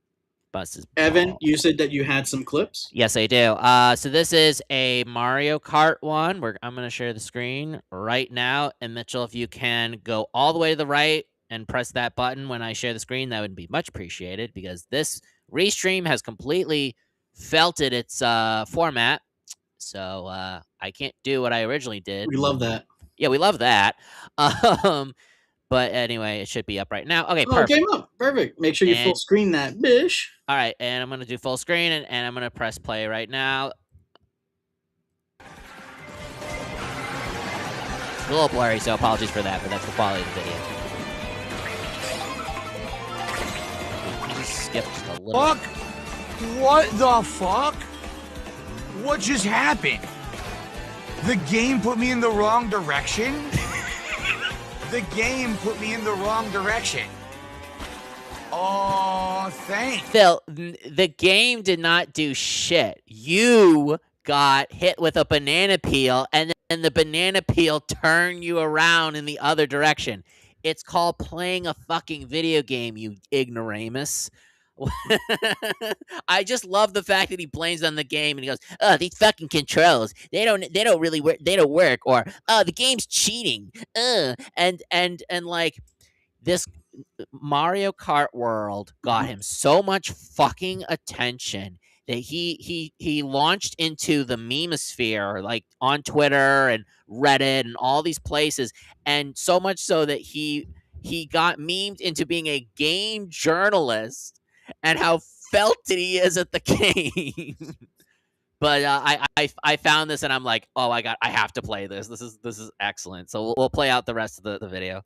Speaker 3: Busts his
Speaker 2: Evan,
Speaker 3: balls.
Speaker 2: you said that you had some clips.
Speaker 3: Yes, I do. So this is a Mario Kart one. I'm going to share the screen right now. And Mitchell, if you can go all the way to the right and press that button when I share the screen, that would be much appreciated because this restream has completely felted its format. So I can't do what I originally did.
Speaker 2: We love that.
Speaker 3: Yeah, we love that. But anyway, it should be up right now. Okay,
Speaker 2: Oh, it
Speaker 3: perfect.
Speaker 2: came up. Perfect. Make sure you full
Speaker 3: And
Speaker 2: screen that, bish.
Speaker 3: all right, and I'm going to do full screen, and I'm going to press play right now. It's a little blurry, so apologies for that, but that's the quality of the video. Can you just skip just a little?
Speaker 8: Fuck! What the fuck? What just happened? The game put me in the wrong direction? The game put me in the wrong direction. Oh, thanks.
Speaker 3: Phil, the game did not do shit. You got hit with a banana peel, and then the banana peel turned you around in the other direction. It's called playing a fucking video game, you ignoramus. I just love the fact that he blames on the game and he goes, "Oh, these fucking controls. They don't really work. They don't work." Or, "Oh, the game's cheating." And like this Mario Kart World got him so much fucking attention that he launched into the memosphere, like on Twitter and Reddit and all these places, and so much so that he got memed into being a game journalist and how felted he is at the game. But I found this and I'm like, oh, I have to play this. This is excellent. So we'll play out the rest of the video.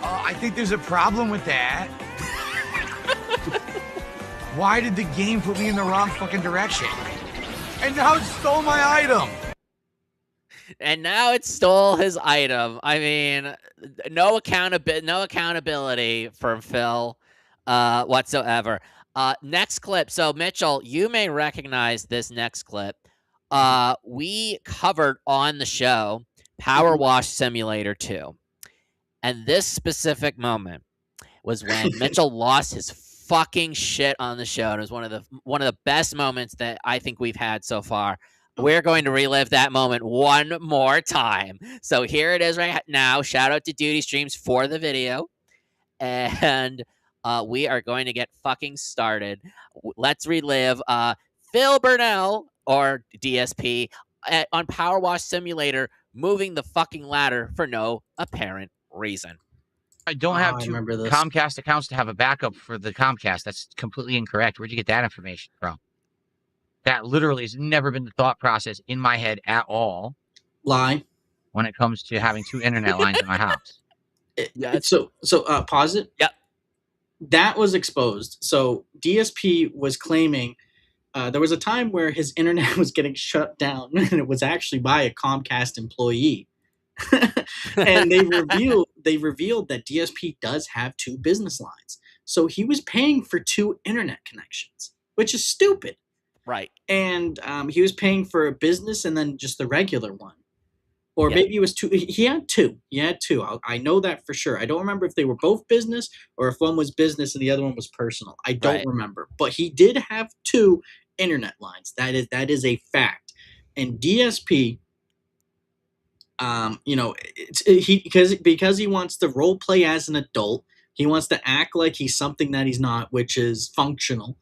Speaker 8: I think there's a problem with that. Why did the game put me in the wrong fucking direction? And now it stole my item.
Speaker 3: And now it stole his item. I mean, no accountability from Phil whatsoever. Next clip. So Mitchell, you may recognize this next clip. We covered on the show Power Wash Simulator 2. And this specific moment was when Mitchell lost his fucking shit on the show. And it was one of the best moments that I think we've had so far. We're going to relive that moment one more time. So here it is right now. Shout out to Duty Streams for the video. And we are going to get fucking started. Let's relive Phil Burnell, or DSP, on Power Wash Simulator, moving the fucking ladder for no apparent reason.
Speaker 9: I don't have
Speaker 2: I
Speaker 9: two
Speaker 2: remember this.
Speaker 9: Comcast accounts to have a backup for the Comcast. That's completely incorrect. Where'd you get that information from? That literally has never been the thought process in my head at all
Speaker 2: Lie.
Speaker 9: when it comes to having two internet lines in my house.
Speaker 2: So pause it.
Speaker 3: Yep.
Speaker 2: That was exposed. So DSP was claiming there was a time where his internet was getting shut down, and it was actually by a Comcast employee. And they revealed that DSP does have two business lines. So he was paying for two internet connections, which is stupid.
Speaker 3: Right.
Speaker 2: And he was paying for a business and then just the regular one. Or
Speaker 3: Yeah.
Speaker 2: maybe it was two. He had two. I know that for sure. I don't remember if they were both business or if one was business and the other one was personal. I don't
Speaker 3: Right.
Speaker 2: remember. But he did have two internet lines. That is a fact. And DSP, because he wants to role play as an adult, he wants to act like he's something that he's not, which is functional.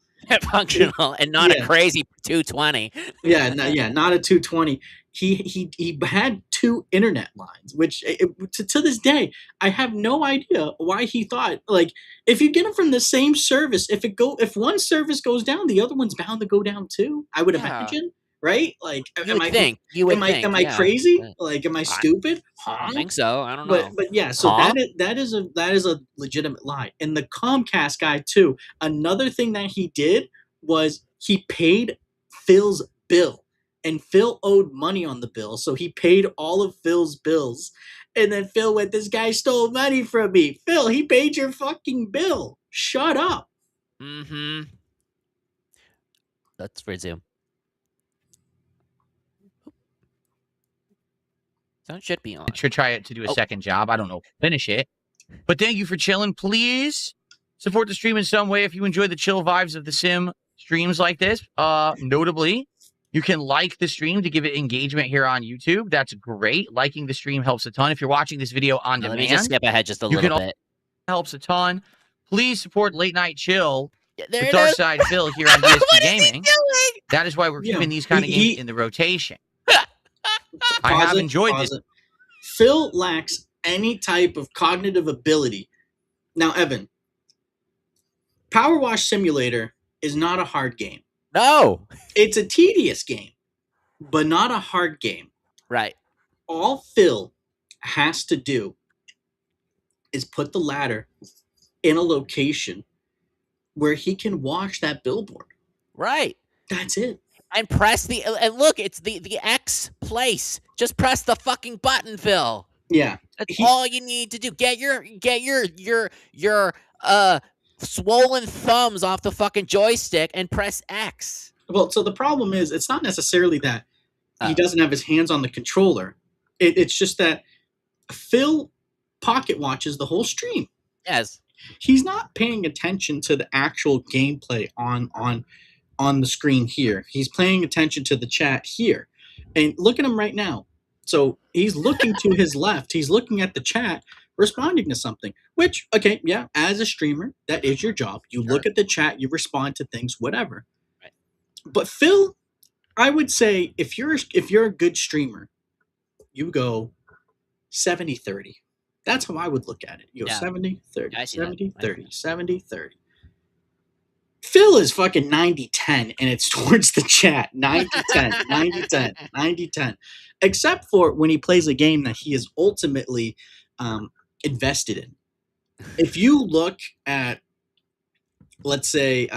Speaker 3: Functional and not
Speaker 2: Yeah.
Speaker 3: a crazy 220.
Speaker 2: Not a 220. He had two internet lines, which to this day I have no idea why he thought, like, if you get them from the same service, if one service goes down, the other one's bound to go down too. I would
Speaker 3: Yeah.
Speaker 2: imagine, right? Like,
Speaker 3: You would think.
Speaker 2: am I
Speaker 3: yeah.
Speaker 2: crazy?
Speaker 3: Yeah.
Speaker 2: Like, am I stupid?
Speaker 3: I don't think so. I don't know.
Speaker 2: But yeah, so
Speaker 3: Huh?
Speaker 2: that is a legitimate lie. And the Comcast guy too. Another thing that he did was he paid Phil's bill. And Phil owed money on the bill, so he paid all of Phil's bills. And then Phil went, this guy stole money from me. Phil, he paid your fucking bill. Shut up.
Speaker 3: Mm-hmm. Let's resume. Sound should be on.
Speaker 9: Should try it to do a second job. I don't know. Finish it. But thank you for chilling. Please support the stream in some way if you enjoy the chill vibes of the sim streams like this. Notably, you can like the stream to give it engagement here on YouTube. That's great. Liking the stream helps a ton. If you're watching this video on
Speaker 3: Let
Speaker 9: demand,
Speaker 3: me just skip ahead just a little bit.
Speaker 9: Helps a ton. Please support Late Night Chill
Speaker 3: There
Speaker 9: with
Speaker 3: it is.
Speaker 9: Darkside Phil here on DSP
Speaker 3: What
Speaker 9: Gaming.
Speaker 3: is he doing?
Speaker 9: That is why we're
Speaker 2: Yeah,
Speaker 9: keeping these kind of
Speaker 2: he-
Speaker 9: games in the rotation. I
Speaker 2: Pause
Speaker 9: have
Speaker 2: it,
Speaker 9: enjoyed
Speaker 2: pause
Speaker 9: this.
Speaker 2: it. Phil lacks any type of cognitive ability. Now, Evan, Power Wash Simulator is not a hard game.
Speaker 3: No.
Speaker 2: It's a tedious game, but not a hard game.
Speaker 3: Right.
Speaker 2: All Phil has to do is put the ladder in a location where he can watch that billboard.
Speaker 3: Right.
Speaker 2: That's it.
Speaker 3: And press the and look, it's the X place. Just press the fucking button, Phil.
Speaker 2: Yeah.
Speaker 3: That's all you need to do. Get your swollen thumbs off the fucking joystick and press X.
Speaker 2: Well, so the problem is, it's not necessarily that he
Speaker 3: Oh.
Speaker 2: doesn't have his hands on the controller. It's just that Phil pocket watches the whole stream.
Speaker 3: Yes.
Speaker 2: He's not paying attention to the actual gameplay on the screen here. He's paying attention to the chat here. And look at him right now. So he's looking to his left. He's looking at the chat, responding to something. Which, okay, yeah, as a streamer, that is your job. You look at the chat, you respond to things, whatever.
Speaker 3: Right.
Speaker 2: But Phil, I would say if you're a good streamer, you go 70-30. That's how I would look at it. You go
Speaker 3: Yeah.
Speaker 2: 70-30,
Speaker 3: I see that.
Speaker 2: 70-30, 70-30. Phil is fucking 90-10, and it's towards the chat. 90-10, 90-10, 90-10. Except for when he plays a game that he is ultimately invested in. If you look at, let's say,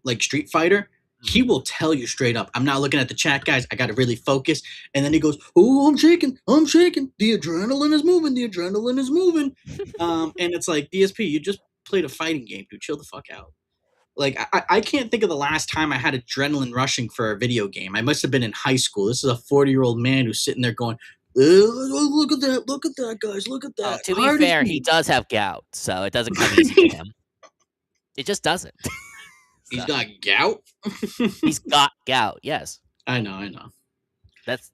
Speaker 2: like Street Fighter, he will tell you straight up, I'm not looking at the chat, guys. I got to really focus. And then he goes, oh, I'm shaking. The adrenaline is moving. And it's like, DSP, you just played a fighting game, dude. Chill the fuck out. Like, I can't think of the last time I had adrenaline rushing for a video game. I must have been in high school. This is a 40-year-old man who's sitting there going, look at that, guys, look at that.
Speaker 3: To be fair, he does have gout, so it doesn't come easy to him. It just doesn't.
Speaker 2: He's got gout?
Speaker 3: He's got gout, yes.
Speaker 2: I know.
Speaker 3: That's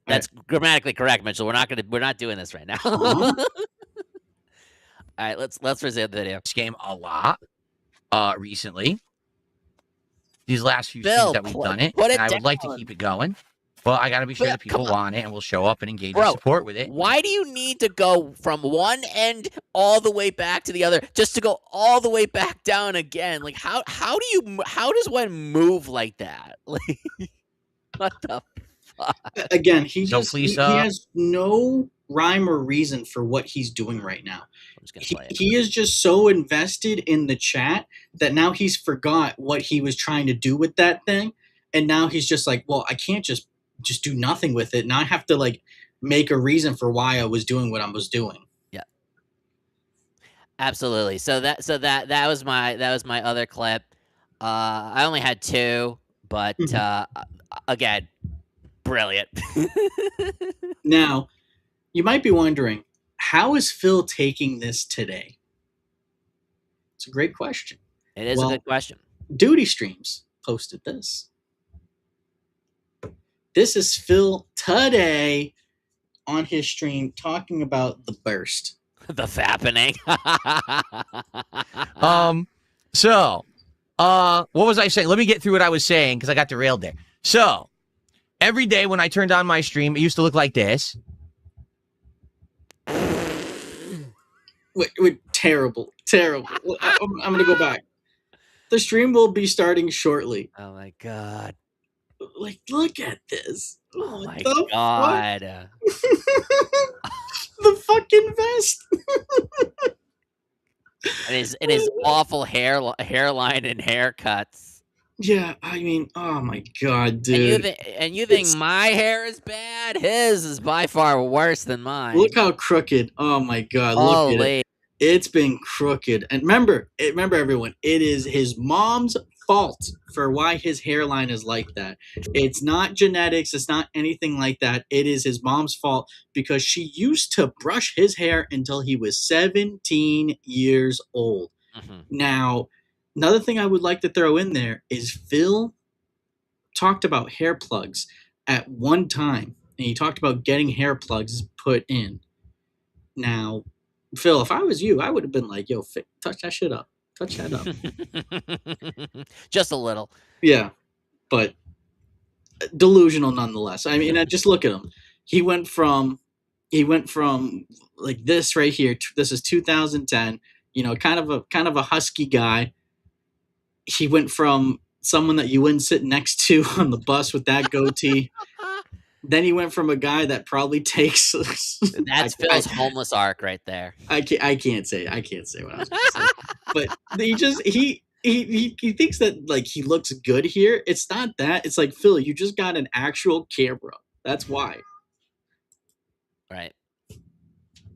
Speaker 3: grammatically correct, Mitchell. We're not doing this right now.
Speaker 2: Uh-huh.
Speaker 3: All right, let's resume the video.
Speaker 9: This game a lot recently. These last few
Speaker 3: Phil,
Speaker 9: streams that we've done it,
Speaker 3: put it
Speaker 9: and I would like to
Speaker 3: down.
Speaker 9: keep it going. But I got to be sure
Speaker 3: Phil,
Speaker 9: that people
Speaker 3: come on.
Speaker 9: want it and will show up and engage
Speaker 3: Bro,
Speaker 9: and support with it.
Speaker 3: Why do you need to go from one end all the way back to the other just to go all the way back down again? Like how does one move like that? Like what the fuck?
Speaker 2: Again, he
Speaker 9: So
Speaker 2: just
Speaker 9: please,
Speaker 2: he has no rhyme or reason for what he's doing right now.
Speaker 3: I'm just gonna play it.
Speaker 2: He is just so invested in the chat that now he's forgot what he was trying to do with that thing, and now he's just like, well, I can't just do nothing with it. Now I have to like make a reason for why I was doing what I was doing.
Speaker 3: Yeah. Absolutely. So that was my other clip. I only had two, but again, brilliant.
Speaker 2: Now, you might be wondering, how is Phil taking this today? It's a great question.
Speaker 3: It is
Speaker 2: Well,
Speaker 3: a good question.
Speaker 2: Duty Streams posted this. This is Phil today on his stream talking about the burst.
Speaker 3: The fappening.
Speaker 9: So, what was I saying? Let me get through what I was saying because I got derailed there. So, every day when I turned on my stream, it used to look like this.
Speaker 2: Wait, terrible. I'm going to go back. The stream will be starting shortly.
Speaker 3: Oh my god.
Speaker 2: Like, look at this.
Speaker 3: Oh
Speaker 2: What
Speaker 3: my
Speaker 2: the
Speaker 3: god.
Speaker 2: fuck? The fucking vest.
Speaker 3: And his awful hairline and haircuts.
Speaker 2: Yeah, I mean, oh my god,
Speaker 3: And
Speaker 2: dude.
Speaker 3: you think
Speaker 2: It's-
Speaker 3: my hair is bad? His is by far worse than mine.
Speaker 2: Look how crooked. Oh my god, look at it.
Speaker 3: Holy.
Speaker 2: It's been crooked. And remember everyone, it is his mom's fault for why his hairline is like that. It's not genetics, it's not anything like that. It is his mom's fault because she used to brush his hair until he was 17 years old.
Speaker 3: Mhm.
Speaker 2: Now, another thing I would like to throw in there is Phil talked about hair plugs at one time, and he talked about getting hair plugs put in. Now, Phil, if I was you, I would have been like, "Yo, touch that shit up, touch that up."
Speaker 3: Just a little.
Speaker 2: Yeah, but delusional nonetheless. I mean, just look at him. He went from like this right here. This is 2010. You know, kind of a husky guy. He went from someone that you wouldn't sit next to on the bus with that goatee. Then he went from a guy that probably takes.
Speaker 3: That's Phil's homeless arc right there.
Speaker 2: I can't say what I was going to say, but he thinks that like he looks good here. It's not that. It's like, Phil, you just got an actual camera. That's why.
Speaker 3: Right.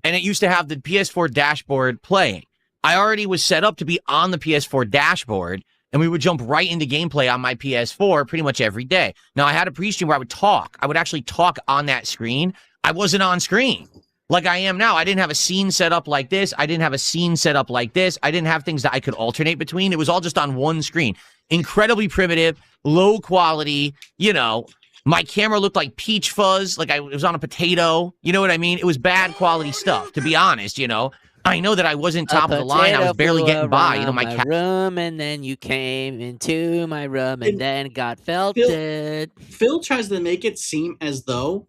Speaker 9: And it used to have the PS4 dashboard playing. I already was set up to be on the PS4 dashboard, and we would jump right into gameplay on my PS4 pretty much every day. Now, I had a pre-stream where I would talk. I would actually talk on that screen. I wasn't on screen like I am now. I didn't have a scene set up like this. I didn't have a scene set up like this. I didn't have things that I could alternate between. It was all just on one screen. Incredibly primitive, low quality, you know. My camera looked like peach fuzz, like it was on a potato. You know what I mean? It was bad quality stuff, to be honest, you know. I know that I wasn't top of the line. I was barely getting by. You know, my
Speaker 3: room, and then you came into my room, and then got felted.
Speaker 2: Phil tries to make it seem as though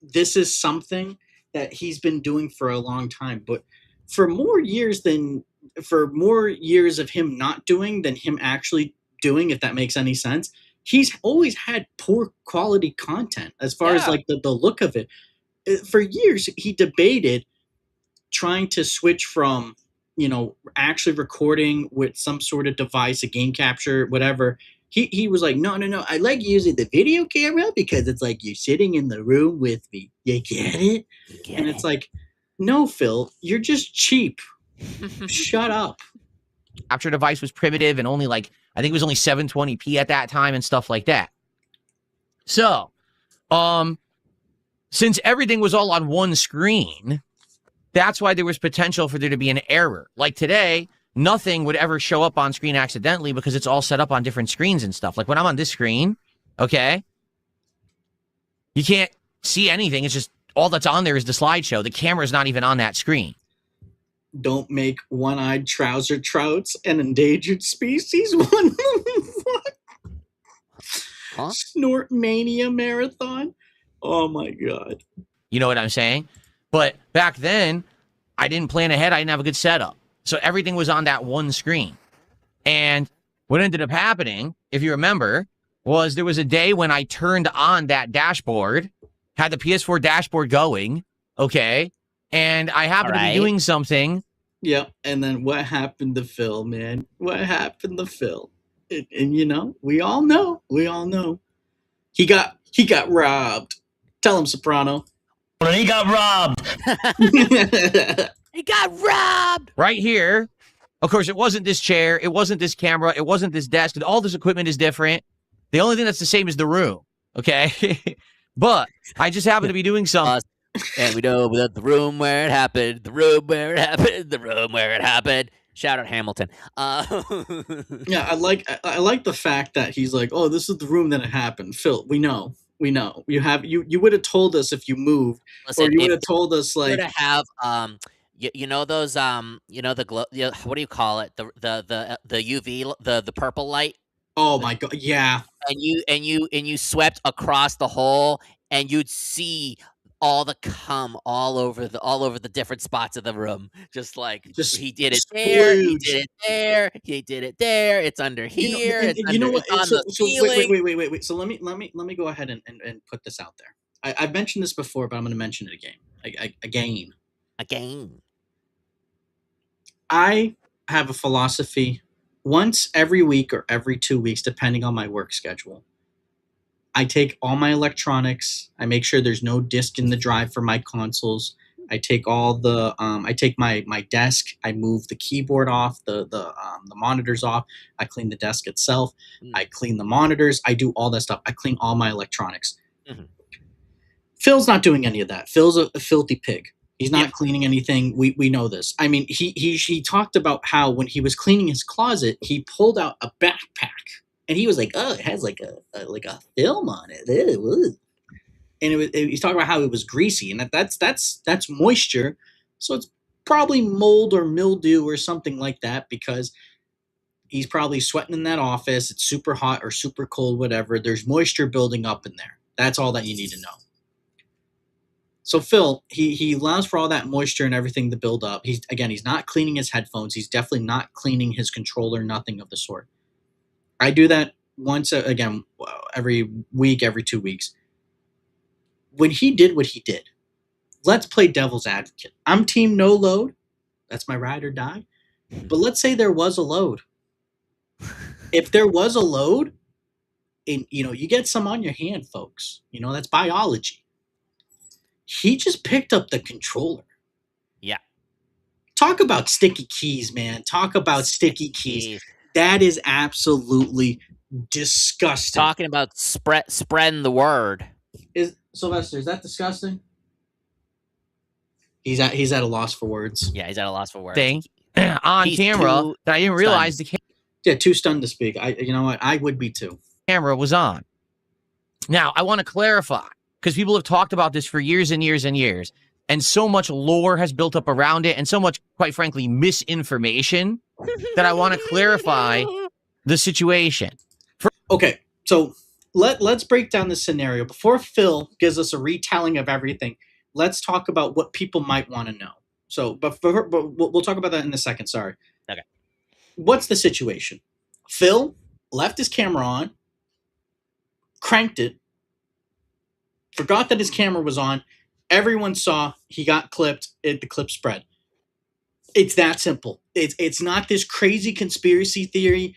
Speaker 2: this is something that he's been doing for a long time, but for more years of him not doing than him actually doing, if that makes any sense, he's always had poor quality content as far as like the look of it. For years, he debated trying to switch from, you know, actually recording with some sort of device, a game capture, whatever. He was like, no, I like using the video camera because it's like you're sitting in the room with me. You get it? It's like, no, Phil, you're just cheap. Shut up.
Speaker 9: Capture device was primitive and only like, I think it was only 720p at that time and stuff like that. So, since everything was all on one screen, that's why there was potential for there to be an error. Like today, nothing would ever show up on screen accidentally because it's all set up on different screens and stuff. Like when I'm on this screen, okay, you can't see anything. It's just all that's on there is the slideshow. The camera's not even on that screen.
Speaker 2: Don't make one-eyed trouser trouts an endangered species. What?
Speaker 3: Huh?
Speaker 2: Snort Mania Marathon. Oh my god.
Speaker 9: You know what I'm saying? But back then, I didn't plan ahead. I didn't have a good setup. So everything was on that one screen. And what ended up happening, if you remember, was there was a day when I turned on that dashboard, had the PS4 dashboard going, okay, and I happened to be doing something.
Speaker 2: Yep. And then what happened to Phil, man? What happened to Phil? And you know, we all know. He got robbed. Tell him, Soprano.
Speaker 10: He got robbed.
Speaker 3: He got robbed.
Speaker 9: Right here. Of course, it wasn't this chair. It wasn't this camera. It wasn't this desk. All this equipment is different. The only thing that's the same is the room. Okay. But I just happened to be doing something.
Speaker 3: And we know that the room where it happened, the room where it happened, the room where it happened. Shout out Hamilton.
Speaker 2: Yeah, I like the fact that he's like, oh, this is the room that it happened. Phil, we know. You would have told us if you moved.
Speaker 3: Listen,
Speaker 2: or you would have told us like
Speaker 3: to have you know those you know the glow, what do you call it, the UV, the purple light.
Speaker 2: Oh my god, yeah.
Speaker 3: And you swept across the hole, and you'd see all the cum all over the different spots of the room. Just he did it there, he did it there, he did it there. It's under here.
Speaker 2: You know what?
Speaker 3: It's on the ceiling.
Speaker 2: Wait. So let me go ahead and put this out there. I've mentioned this before, but I'm going to mention it again. Again. I have a philosophy once every week or every 2 weeks, depending on my work schedule, I take all my electronics. I make sure there's no disk in the drive for my consoles. I take I take my desk. I move the keyboard off, the monitors off. I clean the desk itself. I clean the monitors. I do all that stuff. I clean all my electronics.
Speaker 3: Mhm.
Speaker 2: Phil's not doing any of that. Phil's a filthy pig. He's not cleaning anything. We know this. I mean, he talked about how when he was cleaning his closet, he pulled out a backpack, and he was like, "Oh, it has like a film on it." Ew. And he's talking about how it was greasy, and that's moisture, so it's probably mold or mildew or something like that, because he's probably sweating in that office. It's super hot or super cold, whatever. There's moisture building up in there. That's all that you need to know. So Phil, he allows for all that moisture and everything to build up. He's not cleaning his headphones. He's definitely not cleaning his controller, nothing of the sort. I do that once, again, every week, every 2 weeks. When he did what he did, let's play devil's advocate. I'm team no load. That's my ride or die. But let's say there was a load. If there was a load, and you get some on your hand, folks. That's biology. He just picked up the controller.
Speaker 3: Yeah.
Speaker 2: Talk about sticky keys, man. Talk about sticky keys. That is absolutely disgusting.
Speaker 3: Talking about spreading the word.
Speaker 2: Sylvester, is that disgusting? He's at a loss for words.
Speaker 3: Yeah, he's at a loss for words.
Speaker 9: Thing on
Speaker 3: He's
Speaker 9: camera
Speaker 3: too
Speaker 9: that I didn't realize the
Speaker 2: too stunned to speak. You know what? I would be too.
Speaker 9: camera was on. Now, I want to clarify, because people have talked about this for years and years and years, and so much lore has built up around it, and so much, quite frankly, misinformation, that I want to clarify the situation.
Speaker 2: Okay, so let's break down the scenario. Before Phil gives us a retelling of everything, let's talk about what people might want to know. So, but we'll talk about that in a second. Sorry.
Speaker 3: Okay.
Speaker 2: What's the situation? Phil left his camera on, cranked it, forgot that his camera was on. Everyone saw. He got clipped. The clip spread. It's that simple. It's not this crazy conspiracy theory.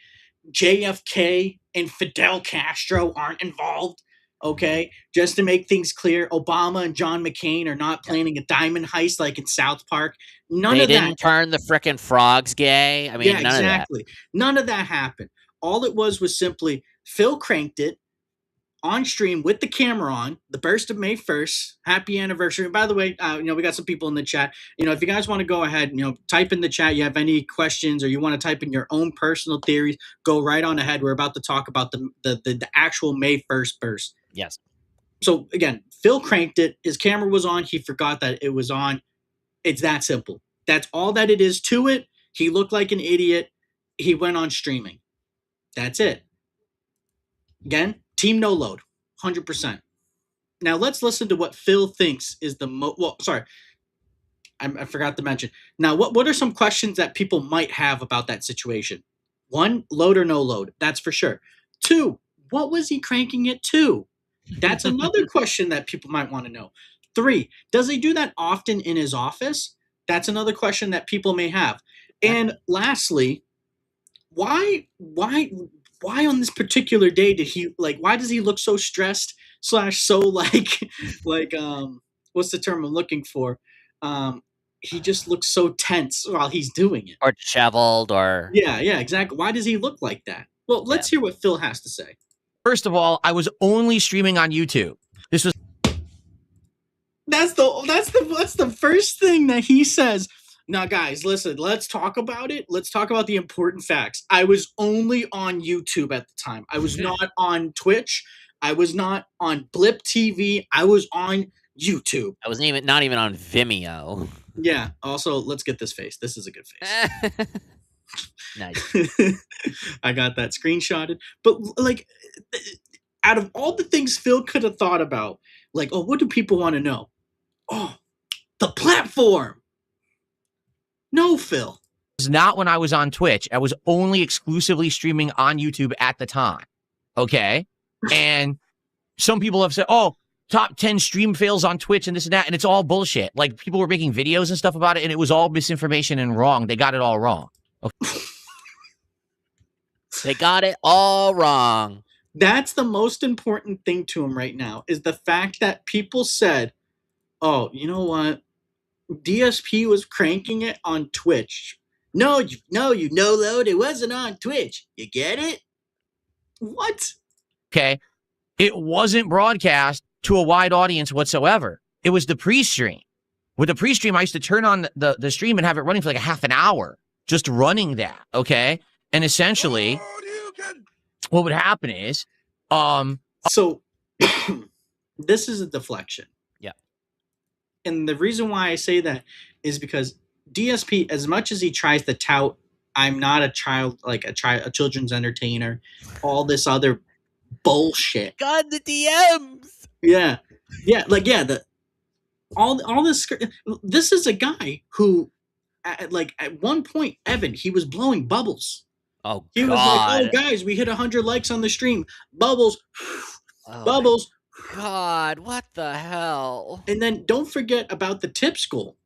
Speaker 2: JFK and Fidel Castro aren't involved. Okay, just to make things clear, Obama and John McCain are not planning a diamond heist like in South Park.
Speaker 3: They didn't turn the frickin' frogs gay. I mean, none
Speaker 2: exactly.
Speaker 3: of that.
Speaker 2: None of that happened. All it was simply Phil cranked it on stream with the camera on, the burst of May 1st. Happy anniversary. And by the way, we got some people in the chat. If you guys want to go ahead, type in the chat, you have any questions or you want to type in your own personal theories, go right on ahead. We're about to talk about the actual May 1st burst.
Speaker 3: Yes.
Speaker 2: So again, Phil cranked it. His camera was on. He forgot that it was on. It's that simple. That's all that it is to it. He looked like an idiot. He went on streaming. That's it. Again, team no load, 100%. Now let's listen to what Phil thinks is I forgot to mention. Now, what are some questions that people might have about that situation? 1, load or no load. That's for sure. 2, what was he cranking it to? That's another question that people might want to know. 3, does he do that often in his office? That's another question that people may have. And lastly, why on this particular day why does he look so stressed / so like what's the term I'm looking for? He just looks so tense while he's doing it.
Speaker 3: Or disheveled or...
Speaker 2: Yeah, exactly. Why does he look like that? Well, let's hear what Phil has to say.
Speaker 9: First of all, I was only streaming on YouTube. This was...
Speaker 2: That's the first thing that he says. Now, guys, listen, let's talk about it. Let's talk about the important facts. I was only on YouTube at the time. I was not on Twitch. I was not on Blip TV. I was on YouTube.
Speaker 3: I was not even on Vimeo.
Speaker 2: Yeah. Also, let's get this face. This is a good face.
Speaker 3: Nice.
Speaker 2: I got that screenshotted. But, out of all the things Phil could have thought about, what do people want to know? Oh, the platform. No, Phil.
Speaker 9: It was not when I was on Twitch. I was only exclusively streaming on YouTube at the time. Okay? And some people have said, top 10 stream fails on Twitch and this and that, and it's all bullshit. Like, people were making videos and stuff about it, and it was all misinformation and wrong. They got it all wrong. Okay.
Speaker 3: They got it all wrong.
Speaker 2: That's the most important thing to him right now, is the fact that people said, oh, you know what? DSP was cranking it on Twitch. No, you no load. It wasn't on Twitch. You get it? What?
Speaker 9: Okay. It wasn't broadcast to a wide audience whatsoever. It was the pre-stream. With the pre-stream, I used to turn on the stream and have it running for like a half an hour, just running that. Okay. And essentially, what would happen is,
Speaker 2: So this is a deflection.
Speaker 3: Yeah.
Speaker 2: And the reason why I say that is because DSP, as much as he tries to tout, I'm not a children's entertainer, all this other bullshit.
Speaker 3: God, the DMs.
Speaker 2: Yeah. All this. This is a guy who, at one point, Evan, he was blowing bubbles.
Speaker 3: Oh,
Speaker 2: He was like, "Oh, guys, we hit 100 likes on the stream. Bubbles, bubbles."
Speaker 3: God, what the hell?
Speaker 2: And then don't forget about the tips goal.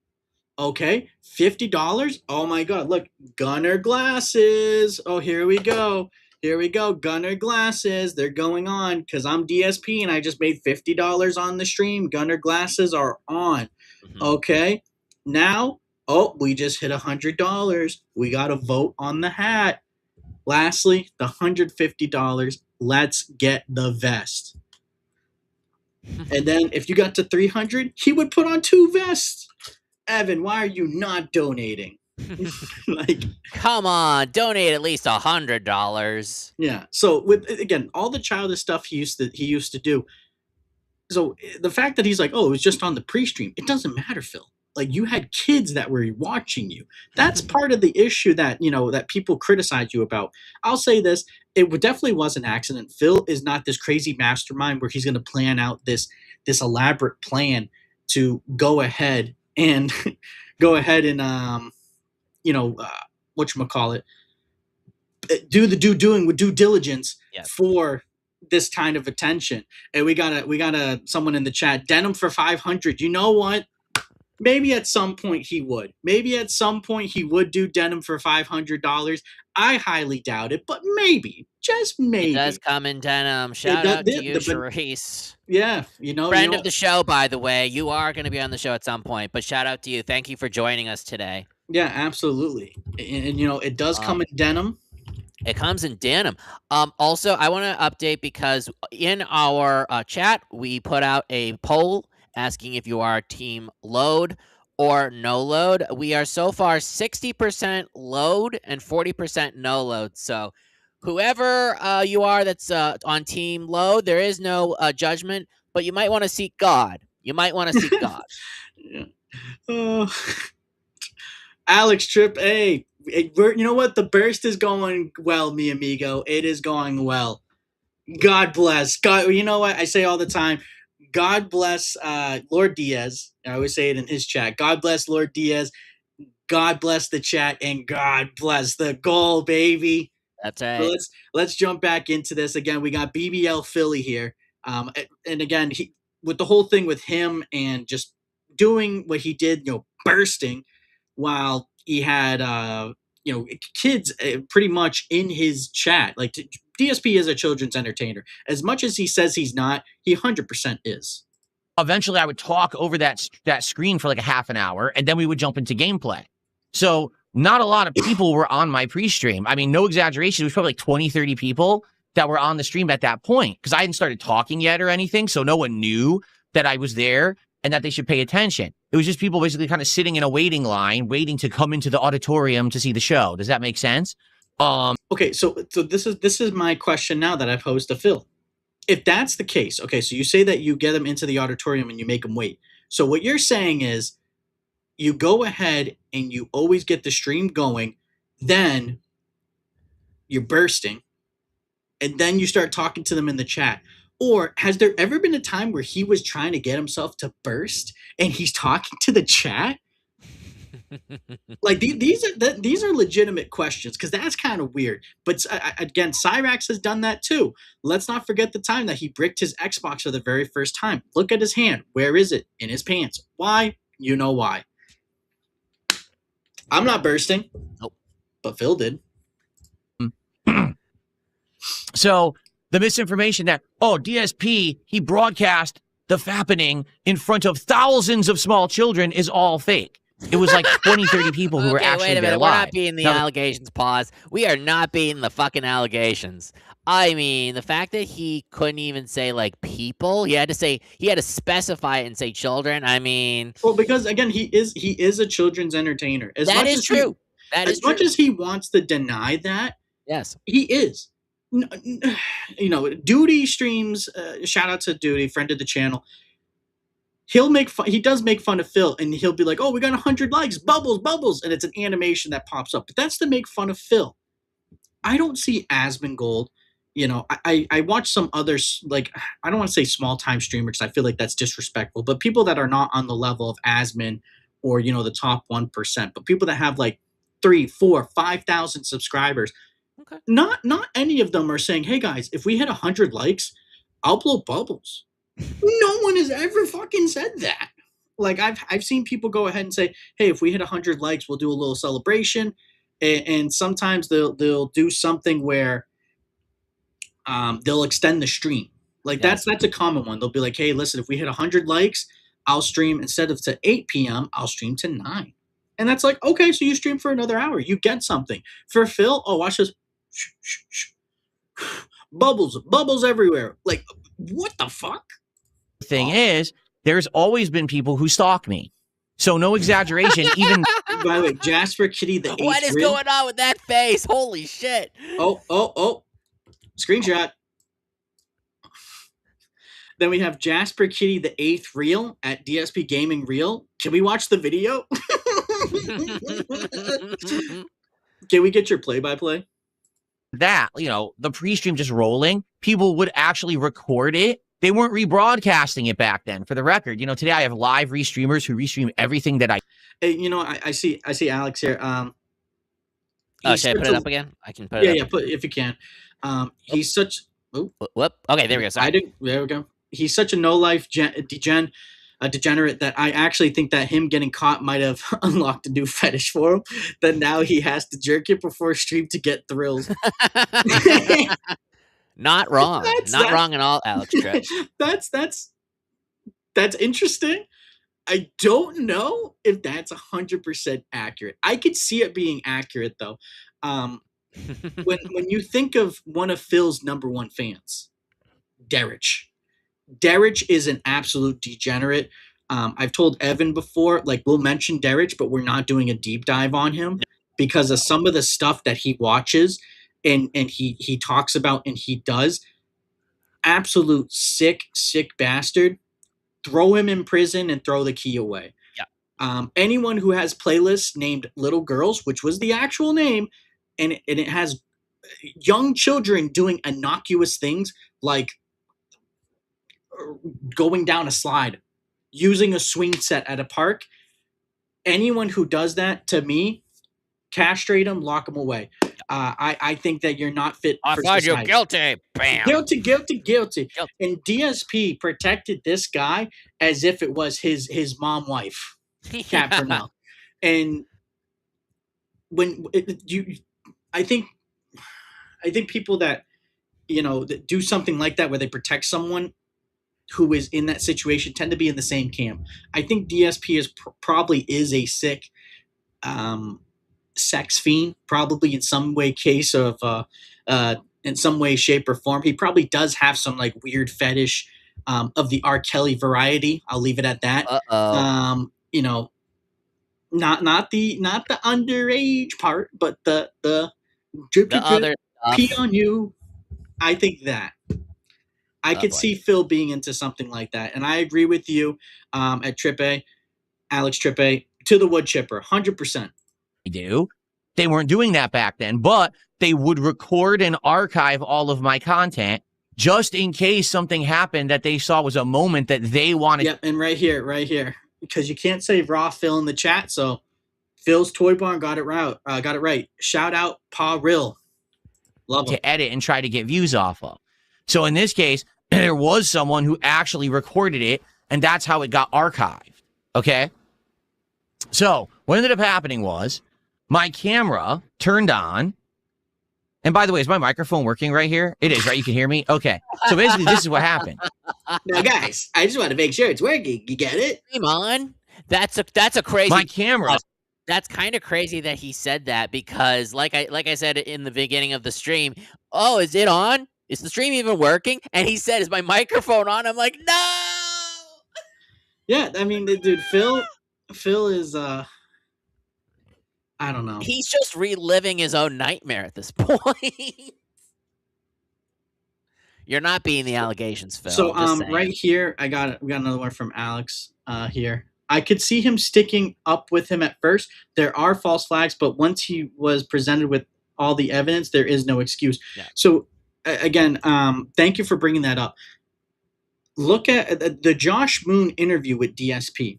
Speaker 2: Okay, $50. Oh my God! Look, Gunner glasses. Oh, here we go. Here we go. Gunner glasses. They're going on because I'm DSP and I just made $50 on the stream. Gunner glasses are on.
Speaker 3: Mhm.
Speaker 2: Okay. Now, we just hit $100. We got to vote on the hat. Lastly, the $150. Let's get the vest. And then if you got to 300, he would put on 2 vests. Evan, why are you not donating?
Speaker 3: Come on, donate at least $100.
Speaker 2: Yeah. So with, again, all the childish stuff he used to do. So the fact that he's like, oh, it was just on the pre-stream, it doesn't matter, Phil. Like, you had kids that were watching you. That's part of the issue that, that people criticize you about. I'll say this. It definitely was an accident. Phil is not this crazy mastermind where he's going to plan out this elaborate plan to go ahead and whatchamacallit, do the doing with due diligence for this kind of attention. And we got someone in the chat, denim for 500. You know what? Maybe at some point he would. Maybe at some point he would do denim for $500. I highly doubt it, but maybe, just maybe.
Speaker 3: It does come in denim. Shout out to you, Charisse.
Speaker 2: Yeah,
Speaker 3: friend of the show, by the way. You are going to be on the show at some point, but shout out to you. Thank you for joining us today.
Speaker 2: Yeah, absolutely. And it does come in denim.
Speaker 3: It comes in denim. Also, I want to update because in our chat, we put out a poll asking if you are team load or no load. We are so far 60% load and 40% no load. So whoever you are that's on team load, there is no judgment, but you might want to seek God. You might want to seek God.
Speaker 2: Yeah. Alex Tripp, hey, you know what? The burst is going well, mi amigo. It is going well. God bless. God, you know what? I say all the time, God bless Lord Diaz. I always say it in his chat. God bless Lord Diaz. God bless the chat, and God bless the goal, baby.
Speaker 3: That's right.
Speaker 2: So let's jump back into this again. We got BBL Philly here, and again, with the whole thing with him and just doing what he did, bursting, while he had kids pretty much in his chat. Like, DSP is a children's entertainer. As much as he says he's not, he 100% is.
Speaker 9: Eventually, I would talk over that screen for like a half an hour, and then we would jump into gameplay. So not a lot of people were on my pre-stream. I mean, no exaggeration. It was probably like 20, 30 people that were on the stream at that point because I hadn't started talking yet or anything. So no one knew that I was there and that they should pay attention. It was just people basically kind of sitting in a waiting line, waiting to come into the auditorium to see the show. Does that make sense?
Speaker 2: Okay, so this is my question now that I posed to Phil. If that's the case, okay, so you say that you get them into the auditorium and you make them wait. So what you're saying is you go ahead and you always get the stream going, then you're bursting, and then you start talking to them in the chat. Or has there ever been a time where he was trying to get himself to burst and he's talking to the chat? Like, these are legitimate questions, because that's kind of weird. But again, Cyrax has done that too. Let's not forget the time that he bricked his Xbox for the very first time. Look at his hand. Where is it? In his pants. Why? You know why. I'm not bursting.
Speaker 3: Nope.
Speaker 2: But Phil did.
Speaker 9: So the misinformation that, oh, DSP, he broadcast the fappening in front of thousands of small children is all fake. It was like 20, 30 people who were
Speaker 3: Okay,
Speaker 9: actually
Speaker 3: wait a
Speaker 9: there
Speaker 3: minute. We're
Speaker 9: live.
Speaker 3: not beating the
Speaker 9: Now,
Speaker 3: allegations. Pause. We are not beating the fucking allegations. I mean, the fact that he couldn't even say like people, he had to specify it and say children. I mean,
Speaker 2: Well, because again, he is a children's entertainer.
Speaker 3: that is true. That is
Speaker 2: As much
Speaker 3: true.
Speaker 2: as he wants to deny that,
Speaker 3: Yes.
Speaker 2: he is. You know, Duty streams. Shout out to Duty, friend of the channel. He'll make fun. He does make fun of Phil, and he'll be like, "Oh, we got 100 likes, bubbles, bubbles," and it's an animation that pops up. But that's to make fun of Phil. I don't see Asmongold. You know, I watch some others, like, I don't want to say small time streamers because I feel like that's disrespectful, but people that are not on the level of Asmon or, you know, the top 1%, but people that have like 3, 4, 5,000 subscribers.
Speaker 3: Okay.
Speaker 2: Not any of them are saying, "Hey guys, if we hit 100 likes, I'll blow bubbles." No one has ever fucking said that. Like, I've seen people go ahead and say, "Hey, if we hit 100 likes, we'll do a little celebration," and sometimes they'll do something where they'll extend the stream. Like,
Speaker 3: Yes.
Speaker 2: that's a common one. They'll be like, "Hey, listen, if we hit 100 likes, I'll stream instead of to 8 p.m. I'll stream to 9." And that's like, okay, so you stream for another hour. You get something. For Phil, oh, watch this. Shh, shh, shh. Bubbles everywhere. Like, what the fuck?
Speaker 9: thing is, there's always been people who stalk me. So no exaggeration, even
Speaker 2: By the way, Jasper Kitty the
Speaker 3: What
Speaker 2: eighth
Speaker 3: is
Speaker 2: reel.
Speaker 3: going on with that face? Holy shit.
Speaker 2: Oh. Screenshot. Then we have Jasper Kitty the 8th reel at DSP Gaming Reel. Can we watch the video? Can we get your play-by-play?
Speaker 9: that, you know, the pre-stream just rolling, people would actually record it. They weren't rebroadcasting it back then. For the record, you know, today I have live restreamers who restream everything that I.
Speaker 2: Hey, you know, I see Alex here.
Speaker 3: Oh,
Speaker 2: he's
Speaker 3: should I
Speaker 2: such
Speaker 3: put it
Speaker 2: a-
Speaker 3: up again? I can put it up.
Speaker 2: Yeah, put if you can. He's such. Oh,
Speaker 3: Whoop. Okay, there we go. Sorry.
Speaker 2: I didn't. There we go. He's such a no-life degenerate that I actually think that him getting caught might have unlocked a new fetish for him. That now he has to jerk it before stream to get thrills.
Speaker 3: Not wrong. Not wrong at all, Alex Tripp.
Speaker 2: That's interesting. I don't know if that's 100% accurate. I could see it being accurate though. When you think of one of Phil's number one fans, Derich is an absolute degenerate. I've told Evan before, like, we'll mention Derich, but we're not doing a deep dive on him because of some of the stuff that he watches and he talks about and he does. Absolute sick bastard. Throw him in prison and throw the key away.
Speaker 3: Yeah.
Speaker 2: Anyone who has playlists named Little Girls, which was the actual name, and it has young children doing innocuous things like going down a slide, using a swing set at a park. Anyone who does that, to me, castrate them, lock them away. I think that you're not fit
Speaker 3: I
Speaker 2: for
Speaker 3: find you
Speaker 2: society.
Speaker 3: guilty. Bam.
Speaker 2: Guilty. And DSP protected this guy as if it was his mom wife, Cat
Speaker 3: Yeah.
Speaker 2: Purnell. And I think people that, you know, that do something like that where they protect someone who is in that situation tend to be in the same camp. I think DSP is probably is a sick sex fiend, probably in some way, case of in some way, shape, or form. He probably does have some like weird fetish of the R. Kelly variety. I'll leave it at that.
Speaker 3: Uh-oh.
Speaker 2: You know, not the underage part, but the drip
Speaker 3: The other
Speaker 2: pee
Speaker 3: stuff.
Speaker 2: on you. I think that I
Speaker 3: Oh,
Speaker 2: could
Speaker 3: boy.
Speaker 2: see Phil being into something like that, and I agree with you at Trippe, Alex Trippe, to the wood chipper, 100%.
Speaker 9: do. They weren't doing that back then, but they would record and archive all of my content just in case something happened that they saw was a moment that they wanted.
Speaker 2: Yep, and right here, because you can't say raw Phil in the chat, so Phil's Toy Barn got it right. Shout out Pa Rill, love him.
Speaker 9: to edit and try to get views off of. So in this case, there was someone who actually recorded it, and that's how it got archived. Okay? So what ended up happening was my camera turned on, And by the way, is my microphone working right here? It is, right? You can hear me? Okay. So basically, this is what happened.
Speaker 2: Now, guys, I just want to make sure it's working. You get it?
Speaker 3: Come on. That's a crazy.
Speaker 9: My camera.
Speaker 3: That's kind of crazy that he said that because, like I said in the beginning of the stream, oh, is it on? Is the stream even working? And he said, "Is my microphone on?" I'm like, no.
Speaker 2: Yeah, I mean, dude, Phil is I don't know.
Speaker 3: He's just reliving his own nightmare at this point. You're not being the allegations, Phil.
Speaker 2: So
Speaker 3: I'm just saying.
Speaker 2: right here, we got another one from Alex here. I could see him sticking up with him at first. There are false flags, but once he was presented with all the evidence, there is no excuse.
Speaker 3: Yeah.
Speaker 2: So again, thank you for bringing that up. Look at the Josh Moon interview with DSP.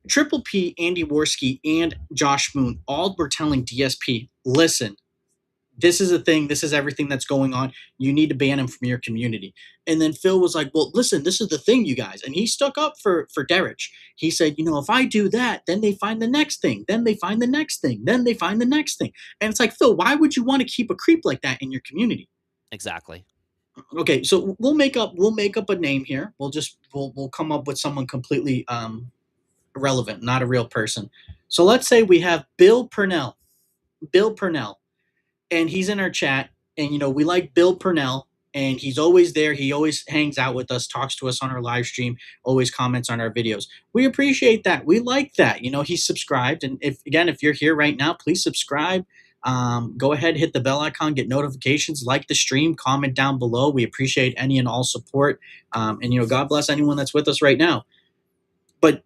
Speaker 2: Triple P, Andy Worski, and Josh Moon all were telling DSP, listen, this is a thing. This is everything that's going on. You need to ban him from your community. And then Phil was like, well, listen, this is the thing, you guys. And he stuck up for Derek. He said, if I do that, then they find the next thing. Then they find the next thing. Then they find the next thing. And it's like, Phil, why would you want to keep a creep like that in your community?
Speaker 3: Exactly.
Speaker 2: Okay, so we'll make up a name here. We'll come up with someone completely irrelevant, not a real person. So let's say we have Bill Purnell. And he's in our chat, and we like Bill Purnell, and he's always there. He always hangs out with us, talks to us on our live stream, always comments on our videos. We appreciate that. We like that. He's subscribed, and if you're here right now, please subscribe. Go ahead, hit the bell icon, get notifications, like the stream, comment down below. We appreciate any and all support, and God bless anyone that's with us right now. But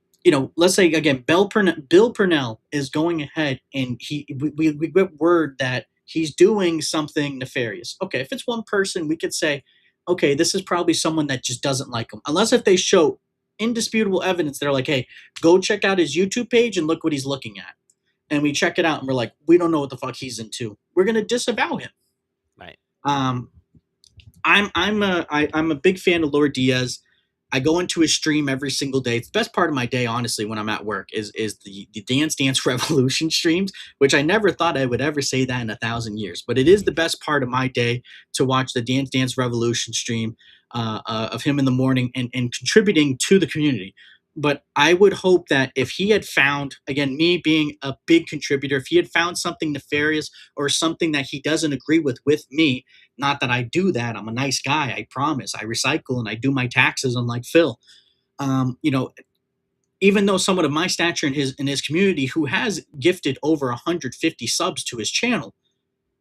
Speaker 2: let's say again, Bill Purnell is going ahead, and we get word that he's doing something nefarious. Okay, if it's one person, we could say, okay, this is probably someone that just doesn't like him. Unless if they show indisputable evidence, they're like, hey, go check out his YouTube page and look what he's looking at. And we check it out, and we're like, we don't know what the fuck he's into. We're gonna disavow him.
Speaker 3: Right.
Speaker 2: I'm a big fan of Lord Diaz. I go into his stream every single day. It's the best part of my day, honestly, when I'm at work, is the Dance Dance Revolution streams, which I never thought I would ever say that in 1,000 years. But it is the best part of my day to watch the Dance Dance Revolution stream of him in the morning and contributing to the community. But I would hope that if he had found, again, me being a big contributor, if he had found something nefarious or something that he doesn't agree with me, not that I do that. I'm a nice guy. I promise. I recycle and I do my taxes, unlike Phil. Even though someone of my stature in his community who has gifted over 150 subs to his channel,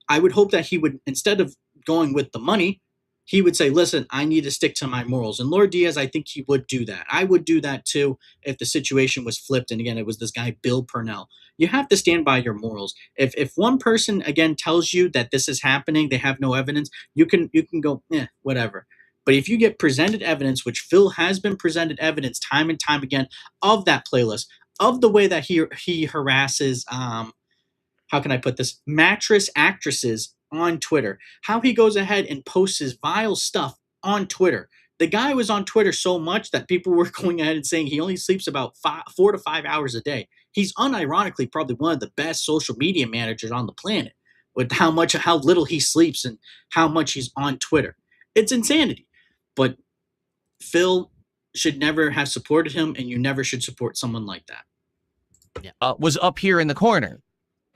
Speaker 2: I would hope that he would, instead of going with the money, he would say, listen, I need to stick to my morals. And Lord Diaz, I think he would do that. I would do that too if the situation was flipped. And again, it was this guy, Bill Purnell. You have to stand by your morals. If one person, again, tells you that this is happening, they have no evidence, you can go, whatever. But if you get presented evidence, which Phil has been presented evidence time and time again of that playlist, of the way that he harasses, how can I put this, mattress actresses on Twitter, how he goes ahead and posts his vile stuff on Twitter. The guy was on Twitter so much that people were going ahead and saying he only sleeps about 4 to 5 hours a day. He's unironically probably one of the best social media managers on the planet with how little he sleeps and how much he's on Twitter. It's insanity. But Phil should never have supported him, and you never should support someone like that.
Speaker 9: Was up here in the corner.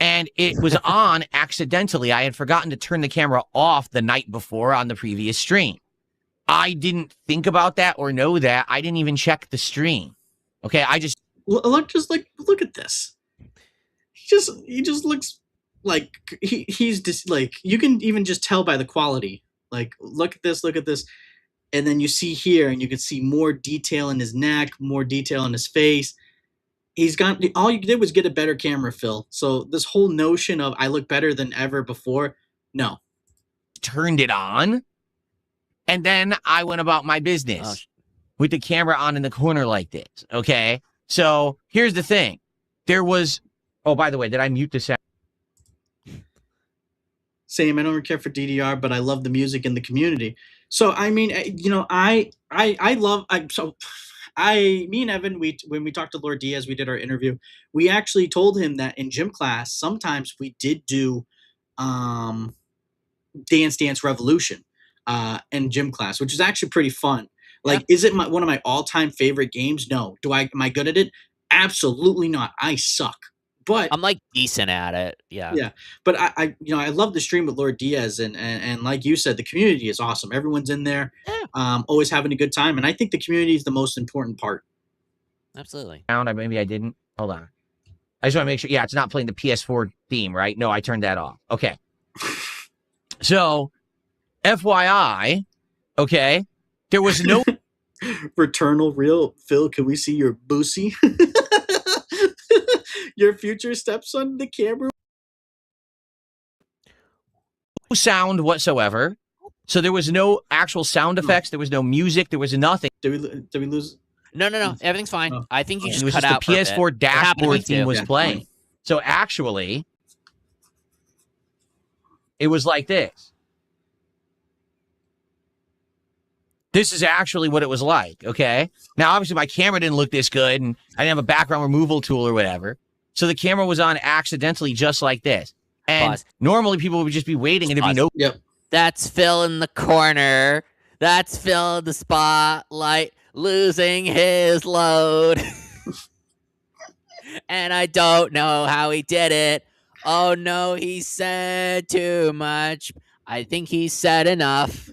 Speaker 9: And it was on accidentally. I had forgotten to turn the camera off the night before on the previous stream. I didn't think about that or know that. I didn't even check the stream. Okay, I just
Speaker 2: look at this. He just looks like he's just like, you can even just tell by the quality. Like, look at this, and then you see here, and you can see more detail in his neck, more detail in his face. He's got, all you did was get a better camera, Phil. So this whole notion of I look better than ever before, no.
Speaker 9: Turned it on, and then I went about my business with the camera on in the corner like this, okay? So here's the thing. There was, oh, by the way, did I mute the sound?
Speaker 2: Same, I don't care for DDR, but I love the music in the community. So, I mean, me and Evan, when we talked to Lord Diaz, we did our interview. We actually told him that in gym class, sometimes we did do Dance Dance Revolution in gym class, which is actually pretty fun. Like, is it one of my all-time favorite games? No. Am I good at it? Absolutely not. I suck. But
Speaker 3: I'm like decent at it. Yeah.
Speaker 2: yeah, but I love the stream with Lord Diaz, and like you said, the community is awesome. Everyone's in there, always having a good time, and I think the community is the most important part.
Speaker 3: Absolutely.
Speaker 9: Maybe I didn't. Hold on. I just want to make sure. Yeah, it's not playing the PS4 theme, right? No, I turned that off. Okay. So, FYI, okay, there was no
Speaker 2: Returnal real Phil. Can we see your boosie? Your future stepson, the camera.
Speaker 9: sound whatsoever. So there was no actual sound effects. There was no music. There was nothing.
Speaker 2: Did we lose?
Speaker 3: No. Everything's fine.
Speaker 2: Oh.
Speaker 3: I think you just
Speaker 9: It was
Speaker 3: cut
Speaker 9: just
Speaker 3: out
Speaker 9: the
Speaker 3: for a bit.
Speaker 9: PS4
Speaker 3: It happened to me
Speaker 9: dashboard theme
Speaker 3: too.
Speaker 9: was
Speaker 2: Yeah.
Speaker 9: playing. So actually, it was like this. This is actually what it was like, okay? Now, obviously, my camera didn't look this good, and I didn't have a background removal tool or whatever. So the camera was on accidentally just like this. And
Speaker 3: Pause.
Speaker 9: normally people would just be waiting, and there'd be no...
Speaker 2: Yep.
Speaker 3: That's Phil in the corner. That's Phil in the spotlight, losing his load. And I don't know how he did it. Oh no, he said too much. I think he said enough.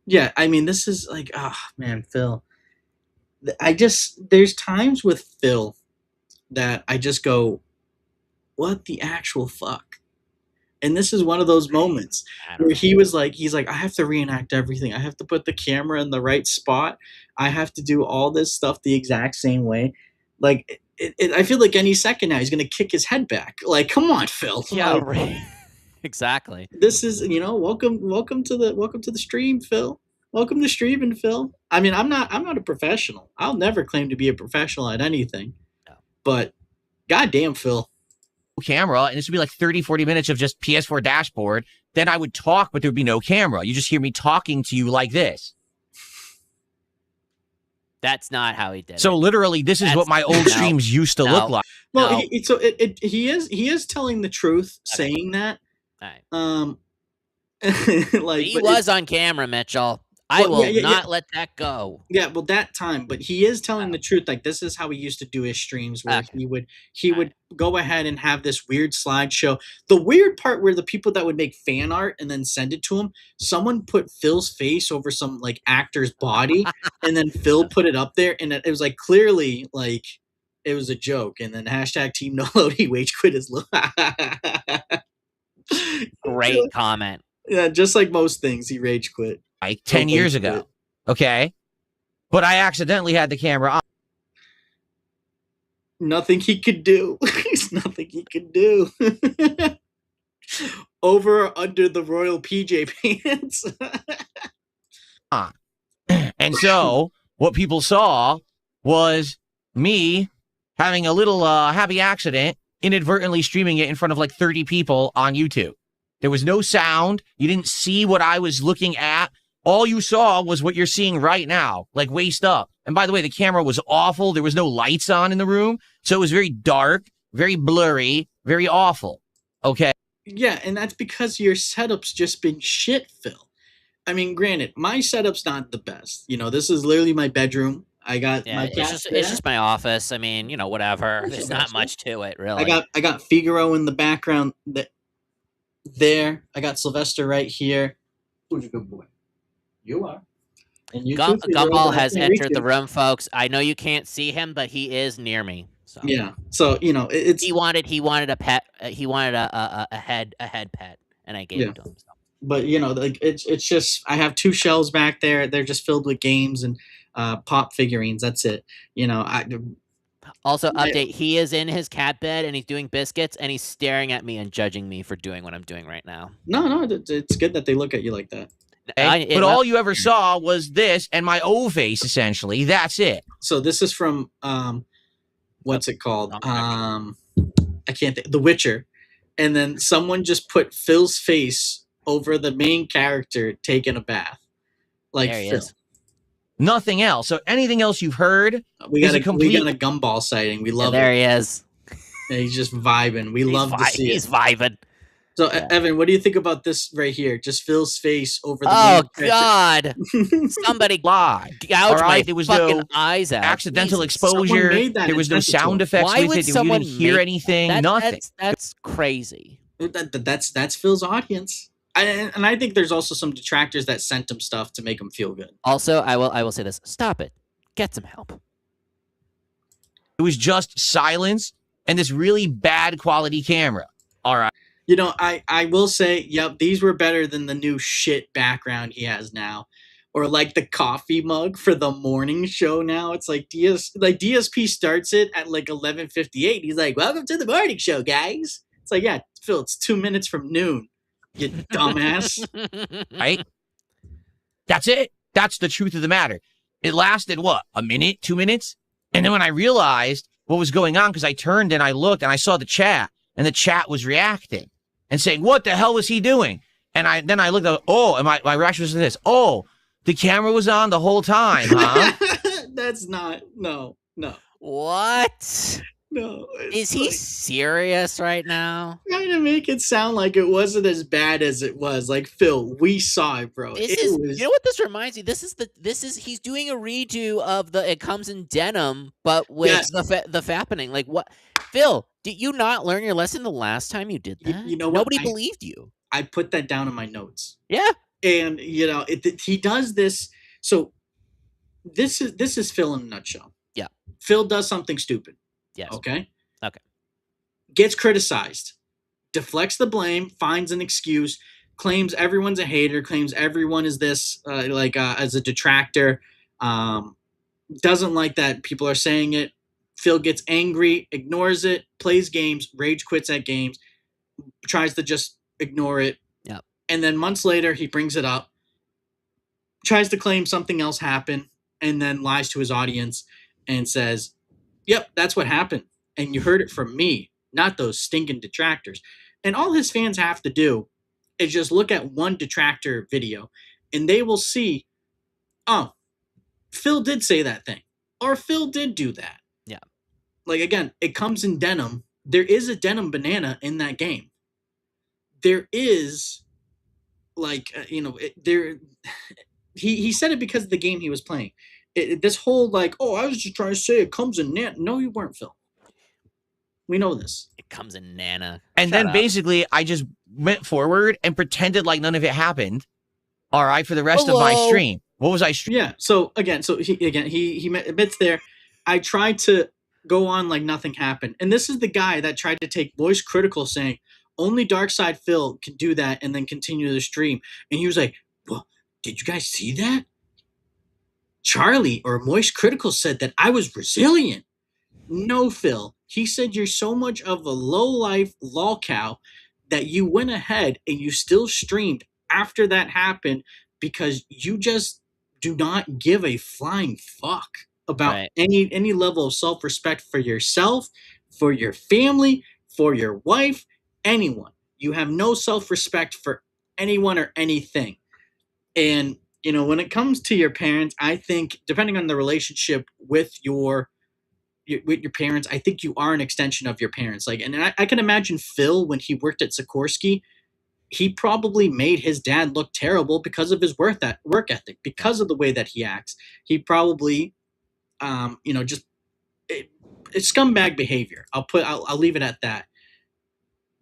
Speaker 2: Yeah, I mean, this is like, oh man, Phil. There's times with Phil that I just go, what the actual fuck? And this is one of those moments where he's like, I have to reenact everything. I have to put the camera in the right spot. I have to do all this stuff the exact same way. Like, I feel like any second now he's gonna kick his head back. Like, come on, Phil.
Speaker 3: Yeah,
Speaker 2: Like,
Speaker 3: right. Exactly.
Speaker 2: this is, welcome to the stream, Phil. Welcome to streaming, Phil. I mean, I'm not a professional. I'll never claim to be a professional at anything.
Speaker 3: No.
Speaker 2: But goddamn, Phil.
Speaker 9: camera, and this would be like 30, 40 minutes of just PS4 dashboard. Then I would talk, but there would be no camera. You just hear me talking to you like this.
Speaker 3: That's not how he did it.
Speaker 9: So literally, this is what my old streams used to look like.
Speaker 2: Well,
Speaker 3: No.
Speaker 2: he is telling the truth, saying that.
Speaker 3: All
Speaker 2: Like,
Speaker 3: right. He
Speaker 2: but
Speaker 3: was on camera, Mitchell. I
Speaker 2: Well,
Speaker 3: will
Speaker 2: yeah,
Speaker 3: not let that go.
Speaker 2: yeah, well, that time, but he is telling the truth. Like, this is how he used to do his streams, where
Speaker 3: Okay.
Speaker 2: he would go ahead and have this weird slideshow. The weird part where the people that would make fan art and then send it to him, someone put Phil's face over some like actor's body, and then Phil put it up there, and it was like clearly like it was a joke. And then hashtag Team No Load, he wage quit his
Speaker 3: Great comment.
Speaker 2: Yeah, just like most things, he rage quit.
Speaker 9: Like 10 years ago. Okay. But I accidentally had the camera on.
Speaker 2: Nothing he could do. There's nothing he could do. Over or under the royal PJ pants.
Speaker 9: And so what people saw was me having a little happy accident, inadvertently streaming it in front of like 30 people on YouTube. There was no sound. You didn't see what I was looking at. All you saw was what you're seeing right now, like waist up. And by the way, the camera was awful. There was no lights on in the room. So it was very dark, very blurry, very awful. Okay.
Speaker 2: Yeah, and that's because your setup's just been shit, Phil. I mean, granted, my setup's not the best. You know, this is literally my bedroom. I got my cat
Speaker 3: it's just my office. I mean, you know, whatever. There's not much to it, really.
Speaker 2: I got Figaro in the background there. I got Sylvester right here. Who's a good boy? You are. And you too, Figaro,
Speaker 3: Gumball
Speaker 2: but I
Speaker 3: has
Speaker 2: can't reach
Speaker 3: entered the
Speaker 2: you.
Speaker 3: room, folks. I know you can't see him, but he is near me. So
Speaker 2: Yeah. So, you know, it's
Speaker 3: he wanted a pet. He wanted a head pet, and I gave it to him. So.
Speaker 2: but you know, like it's just I have two shelves back there. They're just filled with games and pop figurines. That's it. You know,
Speaker 3: Also, update: he is in his cat bed and he's doing biscuits, and he's staring at me and judging me for doing what I'm doing right now.
Speaker 2: No, it's good that they look at you like that.
Speaker 9: But all you ever saw was this and my O face, essentially. That's it.
Speaker 2: So this is from what's it called? I can't think. The Witcher, and then someone just put Phil's face over the main character taking a bath, like
Speaker 3: there he
Speaker 2: Phil.
Speaker 3: is.
Speaker 9: Nothing else. So anything else you've heard?
Speaker 2: We got a Gumball sighting. We love
Speaker 3: there
Speaker 2: it.
Speaker 3: he is.
Speaker 2: And he's just vibing. We love to see
Speaker 3: He's
Speaker 2: it.
Speaker 3: vibing.
Speaker 2: So,
Speaker 3: Yeah.
Speaker 2: Evan, what do you think about this right here? Just Phil's face over the
Speaker 3: Oh
Speaker 2: main
Speaker 3: God! Somebody
Speaker 9: Lie.
Speaker 3: gouge
Speaker 9: All right,
Speaker 3: my
Speaker 9: there was
Speaker 3: fucking
Speaker 9: no
Speaker 3: eyes out.
Speaker 9: accidental
Speaker 3: Jesus.
Speaker 2: Someone
Speaker 9: exposure.
Speaker 2: made that
Speaker 9: There
Speaker 2: and
Speaker 9: was no
Speaker 2: sent it to
Speaker 9: sound
Speaker 2: him.
Speaker 9: effects
Speaker 3: Why
Speaker 9: with
Speaker 3: would
Speaker 9: it. You
Speaker 3: someone
Speaker 9: didn't hear
Speaker 3: make
Speaker 9: anything. Nothing.
Speaker 3: That's crazy.
Speaker 2: That's Phil's audience. And I think there's also some detractors that sent him stuff to make him feel good.
Speaker 3: Also, I will say this: stop it. Get some help.
Speaker 9: It was just silence and this really bad quality camera. All right.
Speaker 2: You know, I will say, yep, these were better than the new shit background he has now. Or like the coffee mug for the morning show now. It's like DSP starts it at like 11:58. He's like, "Welcome to the morning show, guys." It's like, yeah, Phil, it's 2 minutes from noon. You dumbass.
Speaker 9: Right? That's it. That's the truth of the matter. It lasted what? A minute, 2 minutes? And then when I realized what was going on, because I turned and I looked and I saw the chat, and the chat was reacting and saying, "What the hell was he doing?" And I looked up, and my reaction was this. Oh, the camera was on the whole time, huh?
Speaker 2: That's not no.
Speaker 3: What?
Speaker 2: No.
Speaker 3: Is he serious right now?
Speaker 2: Trying to make it sound like it wasn't as bad as it was. Like, Phil, we saw it, bro.
Speaker 3: This
Speaker 2: It
Speaker 3: is
Speaker 2: was-
Speaker 3: you know what this reminds me. This is he's doing a redo of the It Comes in Denim, but with
Speaker 2: Yes.
Speaker 3: the fappening. Like what? Phil, did you not learn your lesson the last time you did that?
Speaker 2: You know what?
Speaker 3: Nobody believed you.
Speaker 2: I put that down in my notes.
Speaker 3: Yeah.
Speaker 2: And you know, he does this. So this is Phil in a nutshell.
Speaker 3: Yeah.
Speaker 2: Phil does something stupid.
Speaker 3: Yes.
Speaker 2: Okay.
Speaker 3: Okay.
Speaker 2: Gets criticized, deflects the blame, finds an excuse, claims everyone's a hater, claims everyone is this as a detractor. Doesn't like that people are saying it. Phil gets angry, ignores it, plays games, rage quits at games, tries to just ignore it.
Speaker 3: Yep.
Speaker 2: And then months later, he brings it up, tries to claim something else happened, and then lies to his audience and says, "Yep, that's what happened. And you heard it from me, not those stinking detractors." And all his fans have to do is just look at one detractor video and they will see, oh, Phil did say that thing. Or Phil did do that.
Speaker 3: Yeah.
Speaker 2: Like, again, It Comes in Denim. There is a denim banana in that game. There is, he said it because of the game he was playing. This whole, like, oh, I was just trying to say it comes in Nana. No, you weren't, Phil. We know this.
Speaker 3: It comes in Nana.
Speaker 9: And
Speaker 3: Shut
Speaker 9: then
Speaker 3: up.
Speaker 9: basically I just went forward and pretended like none of it happened. All right, for the rest of my
Speaker 3: Hello?
Speaker 9: stream. What was I streaming?
Speaker 2: Yeah. So he admits there, I tried to go on like nothing happened. And this is the guy that tried to take voice critical saying only Darkside Phil can do that and then continue the stream. And he was like, well, did you guys see that? Charlie or Moist Critical said that I was resilient. No, Phil. He said you're so much of a low-life lolcow that you went ahead and you still streamed after that happened because you just do not give a flying fuck about
Speaker 3: Right.
Speaker 2: any level of self-respect for yourself, for your family, for your wife, anyone. You have no self-respect for anyone or anything. And, you know, when it comes to your parents, I think depending on the relationship with your parents, I think you are an extension of your parents. Like, and I can imagine Phil when he worked at Sikorsky, he probably made his dad look terrible because of his work ethic, because of the way that he acts. He probably, it's scumbag behavior. I'll leave it at that.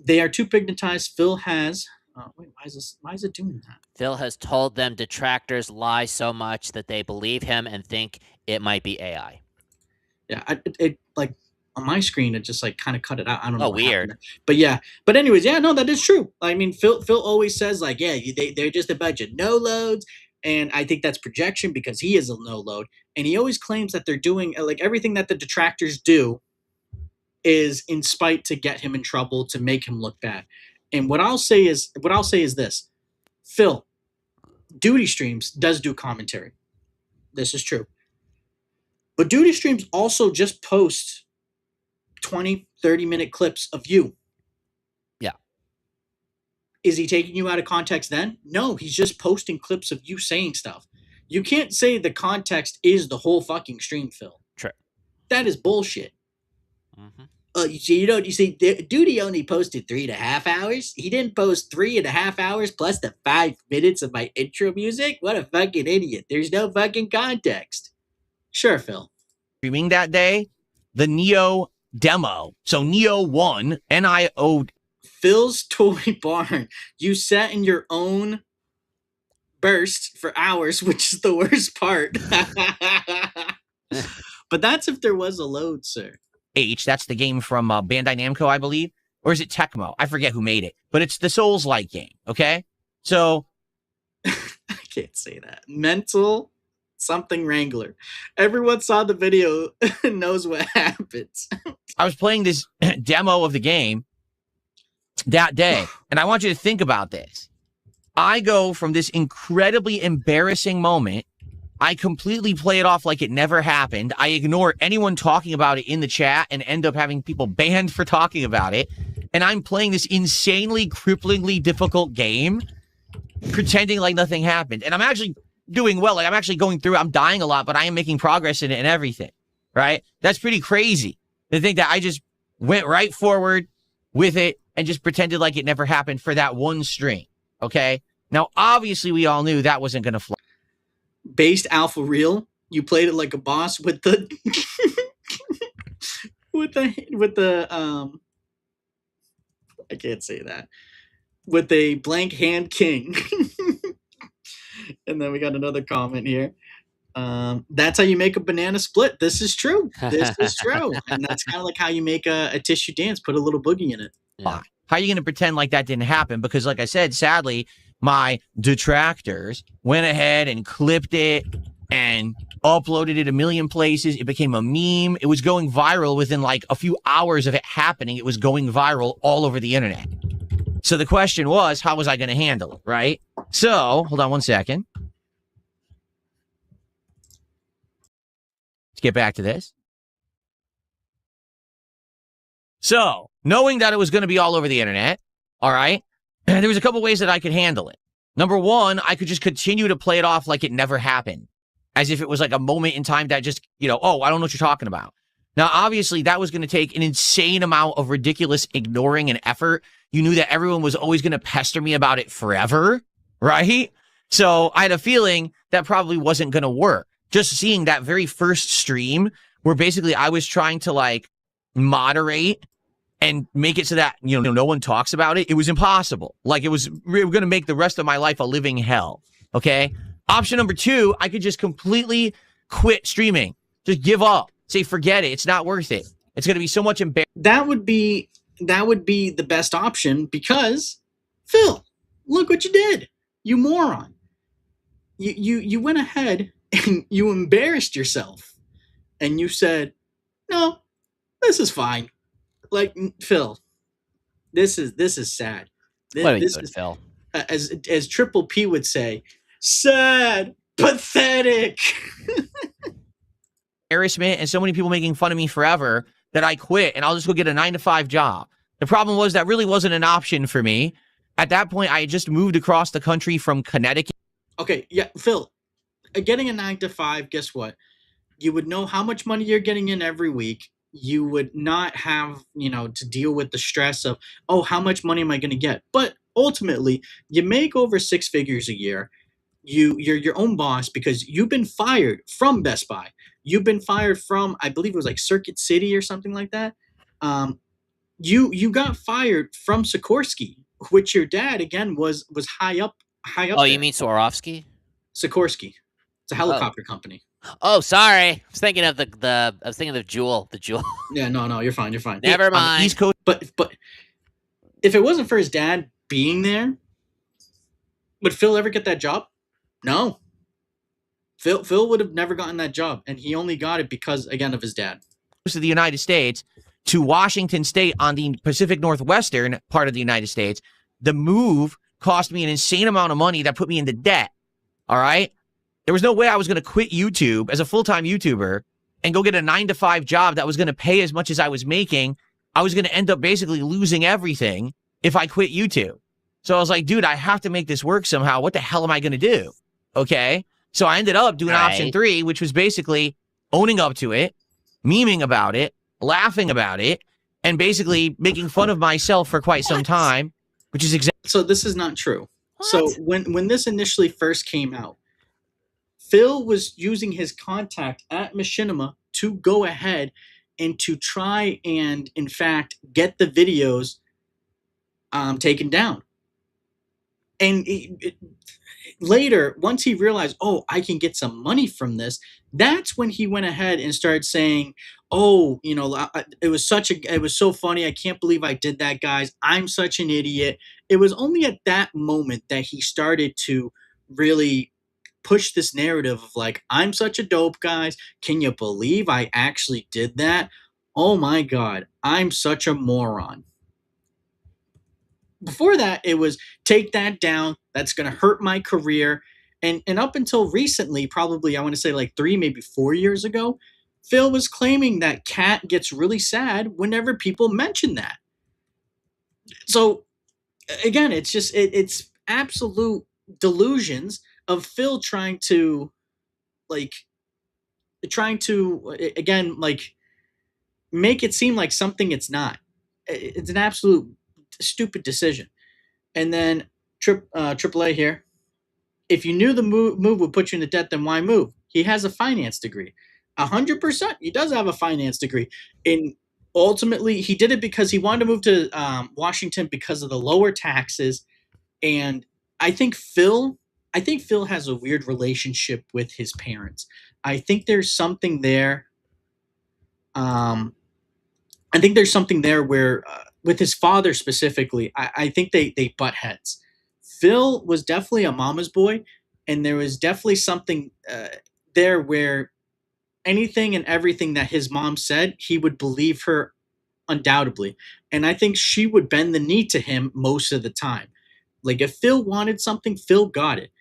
Speaker 2: They are too pigmatized. Phil has. Why is it doing that?
Speaker 3: Phil has told them detractors lie so much that they believe him and think it might be AI.
Speaker 2: Yeah, it like on my screen, it just like kind of cut it out. I don't know.
Speaker 3: Oh,
Speaker 2: what
Speaker 3: weird.
Speaker 2: happened. But yeah. But anyways, yeah, no, that is true. I mean, Phil always says like, yeah, they're just a bunch of no loads, and I think that's projection because he is a no load, and he always claims that they're doing like everything that the detractors do is in spite to get him in trouble, to make him look bad. And what I'll say is this: Phil, Duty Streams does do commentary. This is true. But Duty Streams also just post 20, 30-minute clips of you.
Speaker 3: Yeah.
Speaker 2: Is he taking you out of context then? No, he's just posting clips of you saying stuff. You can't say the context is the whole fucking stream, Phil.
Speaker 3: True.
Speaker 2: That is bullshit.
Speaker 3: Mm-hmm.
Speaker 2: You see, Duty only posted 3.5 hours. He didn't post 3.5 hours plus the 5 minutes of my intro music. What a fucking idiot! There's no fucking context. Sure, Phil.
Speaker 9: Streaming that day, the Neo demo. So Neo 1, N-I-O.
Speaker 2: Phil's Toy Barn. You sat in your own burst for hours, which is the worst part. But that's if there was a load, sir.
Speaker 9: That's the game from Bandai Namco, I believe. Or is it Tecmo? I forget who made it. But it's the Souls-like game, okay? So...
Speaker 2: I can't say that. Mental something Wrangler. Everyone saw the video and knows what happens.
Speaker 9: I was playing this demo of the game that day, and I want you to think about this. I go from this incredibly embarrassing moment. I completely play it off like it never happened. I ignore anyone talking about it in the chat and end up having people banned for talking about it. And I'm playing this insanely, cripplingly difficult game, pretending like nothing happened. And I'm actually doing well. Like, I'm actually going through it. I'm dying a lot, but I am making progress in it and everything, right? That's pretty crazy to think that I just went right forward with it and just pretended like it never happened for that one stream, okay? Now, obviously, we all knew that wasn't going to fly.
Speaker 2: Based alpha real, you played it like a boss with the with the I can't say that, with a blank hand king. And then we got another comment here. That's how you make a banana split. This is true. This is true. And that's kind of like how you make a tissue dance, put a little boogie in it.
Speaker 9: Yeah. How are you going to pretend like that didn't happen? Because like I said, sadly, my detractors went ahead and clipped it and uploaded it a million places. It became a meme. It was going viral within like a few hours of it happening. It was going viral all over the internet. So the question was, how was I going to handle it, right? So, hold on one second. Let's get back to this. So, knowing that it was going to be all over the internet, all right, there was a couple ways that I could handle it. Number one, I could just continue to play it off like it never happened, as if it was like a moment in time that just, oh, I don't know what you're talking about. Now, obviously, that was going to take an insane amount of ridiculous ignoring and effort. You knew that everyone was always going to pester me about it forever, right? So I had a feeling that probably wasn't going to work. Just seeing that very first stream where basically I was trying to like moderate and make it so that, no one talks about it. It was impossible. Like, it was going to make the rest of my life a living hell. Okay. Option number two, I could just completely quit streaming. Just give up. Say, forget it. It's not worth it. It's going to be so much embarrassing.
Speaker 2: That would be the best option because, Phil, look what you did. You moron. You went ahead and you embarrassed yourself. And you said, no, this is fine. Like, Phil, this is sad.
Speaker 3: What are you
Speaker 2: This
Speaker 3: doing,
Speaker 2: is,
Speaker 3: Phil?
Speaker 2: as Triple P would say, sad, pathetic.
Speaker 9: Embarrassment and so many people making fun of me forever that I quit and I'll just go get a 9-to-5 job. The problem was that really wasn't an option for me. At that point, I had just moved across the country from Connecticut.
Speaker 2: Okay, yeah, Phil, getting a 9-to-5, guess what? You would know how much money you're getting in every week. You would not have, to deal with the stress of, oh, how much money am I going to get? But ultimately, you make over 6 figures a year. You're your own boss because you've been fired from Best Buy. You've been fired from, I believe it was like Circuit City or something like that. You got fired from Sikorsky, which your dad again was high up. Oh,
Speaker 3: you
Speaker 2: there.
Speaker 3: mean Swarovski?
Speaker 2: Sikorsky. It's a helicopter company.
Speaker 3: Oh, sorry. I was thinking of the Jewel. The Jewel.
Speaker 2: Yeah, no, you're fine. You're fine.
Speaker 3: Never mind.
Speaker 9: On the East Coast.
Speaker 2: But if it wasn't for his dad being there, would Phil ever get that job? No. Phil would have never gotten that job, and he only got it because, again, of his dad.
Speaker 9: Of the United States to Washington State on the Pacific Northwestern part of the United States, the move cost me an insane amount of money that put me into debt. All right? There was no way I was going to quit YouTube as a full-time YouTuber and go get a 9-to-5 job that was going to pay as much as I was making. I was going to end up basically losing everything if I quit YouTube. So I was like, dude, I have to make this work somehow. What the hell am I going to do? Okay? So I ended up doing option 3, which was basically owning up to it, memeing about it, laughing about it, and basically making fun of myself for quite some time, which is exactly.
Speaker 2: So this is not true.
Speaker 3: What?
Speaker 2: So when this initially first came out, Phil was using his contact at Machinima to go ahead and to try and, in fact, get the videos taken down. And later, once he realized, oh, I can get some money from this, that's when he went ahead and started saying, oh, it was so funny. I can't believe I did that, guys. I'm such an idiot. It was only at that moment that he started to really push this narrative of like, I'm such a dope, guys. Can you believe I actually did that? Oh my God, I'm such a moron. Before that, it was take that down. That's going to hurt my career. And up until recently, probably I want to say like 3, maybe 4 years ago, Phil was claiming that Kat gets really sad whenever people mention that. So again, it's just it's absolute delusions of Phil trying to again like make it seem like something it's not. It's an absolute stupid decision. And then AAA here. If you knew the move would put you into debt, then why move? He has a finance degree. 100%. He does have a finance degree. And ultimately, he did it because he wanted to move to Washington because of the lower taxes. And I think Phil has a weird relationship with his parents. I think there's something there. I think there's something there where with his father specifically, I think they butt heads. Phil was definitely a mama's boy, and there was definitely something there where anything and everything that his mom said, he would believe her undoubtedly. And I think she would bend the knee to him most of the time. Like if Phil wanted something, Phil got it.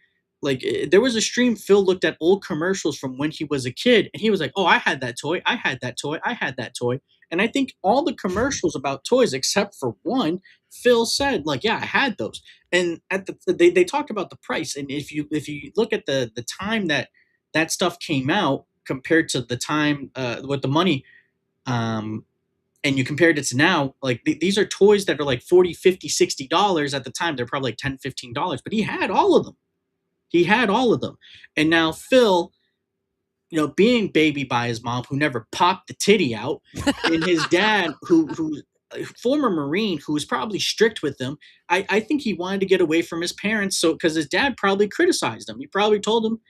Speaker 2: Like there was a stream Phil looked at old commercials from when he was a kid, and he was like, "Oh, I had that toy. I had that toy. I had that toy." And I think all the commercials about toys, except for one, Phil said, "Like, yeah, I had those." And at they talked about the price, and if you look at the time that stuff came out compared to the time with the money, and you compared it to now, like these are toys that are like $40, $50, $60 at the time. They're probably like $10, $15, but he had all of them. He had all of them. And now Phil, being baby by his mom who never popped the titty out, and his dad who former Marine who was probably strict with him. I think he wanted to get away from his parents, so because his dad probably criticized him. He probably told him,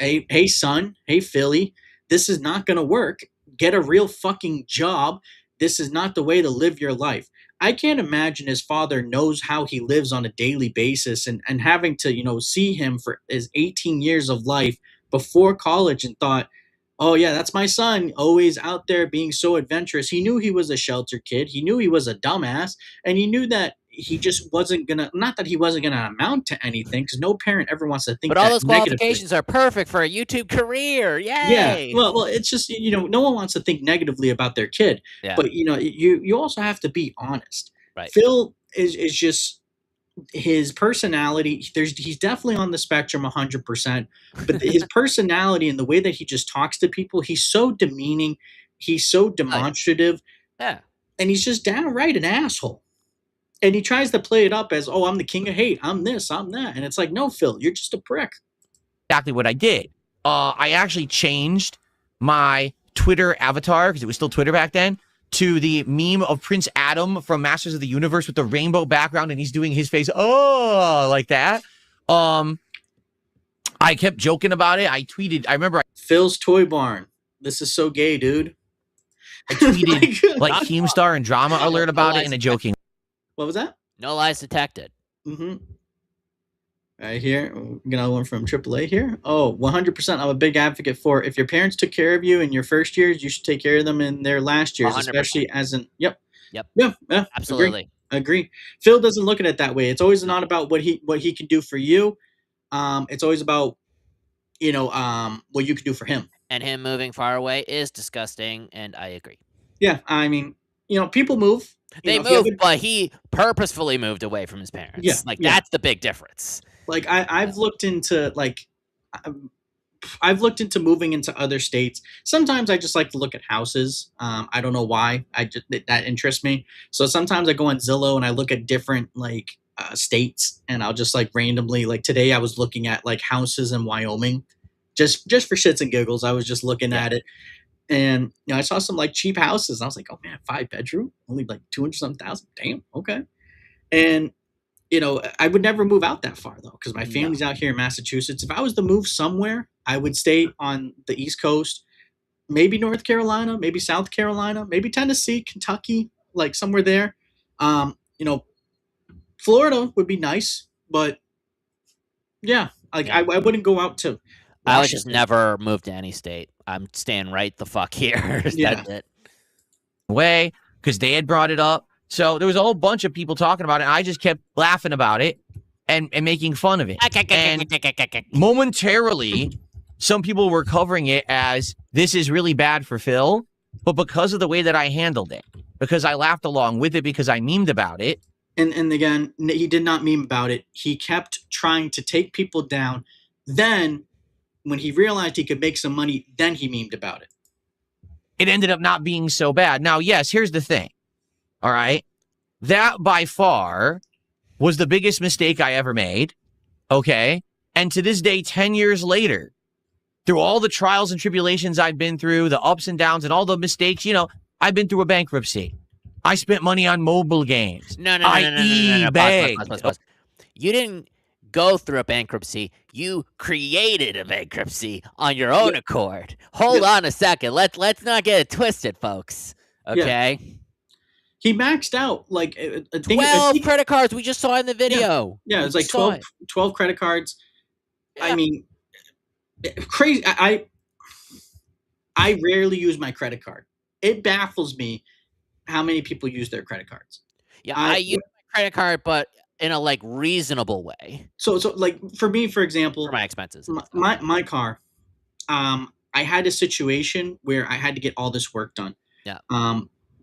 Speaker 2: hey son, hey Philly, this is not gonna work. Get a real fucking job. This is not the way to live your life. I can't imagine his father knows how he lives on a daily basis, and having to, see him for his 18 years of life before college and thought, oh yeah, that's my son, always out there being so adventurous. He knew he was a shelter kid. He knew he was a dumbass, and he knew that he just wasn't gonna, not that he wasn't gonna amount to anything, because no parent ever wants to think
Speaker 3: But all
Speaker 2: that
Speaker 3: those
Speaker 2: negatively.
Speaker 3: qualifications are perfect for a YouTube career. Yay!
Speaker 2: Yeah, well, it's just no one wants to think negatively about their kid,
Speaker 3: Yeah.
Speaker 2: but you also have to be honest.
Speaker 3: Right.
Speaker 2: Phil is just his personality. He's definitely on the spectrum 100%, but his personality and the way that he just talks to people, he's so demeaning, he's so demonstrative,
Speaker 3: Yeah.
Speaker 2: and he's just downright an asshole. And he tries to play it up as, oh, I'm the king of hate, I'm this, I'm that, and it's like, no, Phil, you're just a prick.
Speaker 9: Exactly what I did. I actually changed my Twitter avatar, because it was still Twitter back then, to the meme of Prince Adam from Masters of the Universe with the rainbow background, and he's doing his face, oh, like that. I kept joking about it. I tweeted, I remember
Speaker 2: Phil's Toy Barn. This is so gay, dude.
Speaker 9: I tweeted like Keemstar and Drama Alert about it in a joking.
Speaker 2: What was that?
Speaker 3: No lies detected.
Speaker 2: Mm-hmm. Right here, we got one from AAA here. Oh, 100%. I'm a big advocate for if your parents took care of you in your first years, you should take care of them in their last years,
Speaker 3: 100%.
Speaker 2: especially as in,
Speaker 3: Yep.
Speaker 2: Yeah.
Speaker 3: Absolutely.
Speaker 2: Agree. Phil doesn't look at it that way. It's always not about what he can do for you. It's always about, what you can do for him.
Speaker 3: And him moving far away is disgusting, and I agree.
Speaker 2: Yeah, I mean, people move.
Speaker 3: They moved, but he purposefully moved away from his parents.
Speaker 2: Yeah,
Speaker 3: Like,
Speaker 2: yeah.
Speaker 3: that's the big difference.
Speaker 2: Like I've looked into I've looked into moving into other states. Sometimes I just like to look at houses. I don't know why. That interests me. So sometimes I go on Zillow and I look at different like states, and I'll just like randomly, like today I was looking at like houses in Wyoming, just for shits and giggles. I was just looking at it, and I saw some like cheap houses. And I was like, oh man, 5-bedroom, only like 200 something thousand. Damn, okay. And I would never move out that far though, because my family's out here in Massachusetts. If I was to move somewhere, I would stay on the East Coast, maybe North Carolina, maybe South Carolina, maybe Tennessee, Kentucky, like somewhere there. Um, you know, Florida would be nice, but yeah, like
Speaker 3: Yeah.
Speaker 2: I wouldn't go out to
Speaker 3: I would just
Speaker 2: Washington.
Speaker 3: never move to any state. I'm staying right the fuck here.
Speaker 2: Yeah.
Speaker 3: That's it.
Speaker 9: Way because they had brought it up. So there was a whole bunch of people talking about it. And I just kept laughing about it and making fun of it. And momentarily, some people were covering it as this is really bad for Phil. But because of the way that I handled it, because I laughed along with it, because I memed about it.
Speaker 2: And again, he did not meme about it. He kept trying to take people down. Then when he realized he could make some money, then he memed about it.
Speaker 9: It ended up not being so bad. Now, yes, here's the thing. All right. That by far was the biggest mistake I ever made. Okay. And to this day, 10 years later, through all the trials and tribulations I've been through, the ups and downs and all the mistakes, I've been through a bankruptcy. I spent money on mobile games.
Speaker 3: No.
Speaker 9: eBay.
Speaker 3: Pause. You didn't go through a bankruptcy. You created a bankruptcy on your own accord. Hold on a second. Let's not get it twisted, folks. Okay.
Speaker 2: He maxed out like
Speaker 3: 12 credit cards we just saw in the video.
Speaker 2: Yeah, it was like 12 credit cards. Yeah. I mean, crazy. I rarely use my credit card. It baffles me how many people use their credit cards.
Speaker 3: Yeah, I use my credit card, but in a like reasonable way.
Speaker 2: So like for me, for example,
Speaker 3: for my expenses,
Speaker 2: my car, I had a situation where I had to get all this work done.
Speaker 3: Yeah.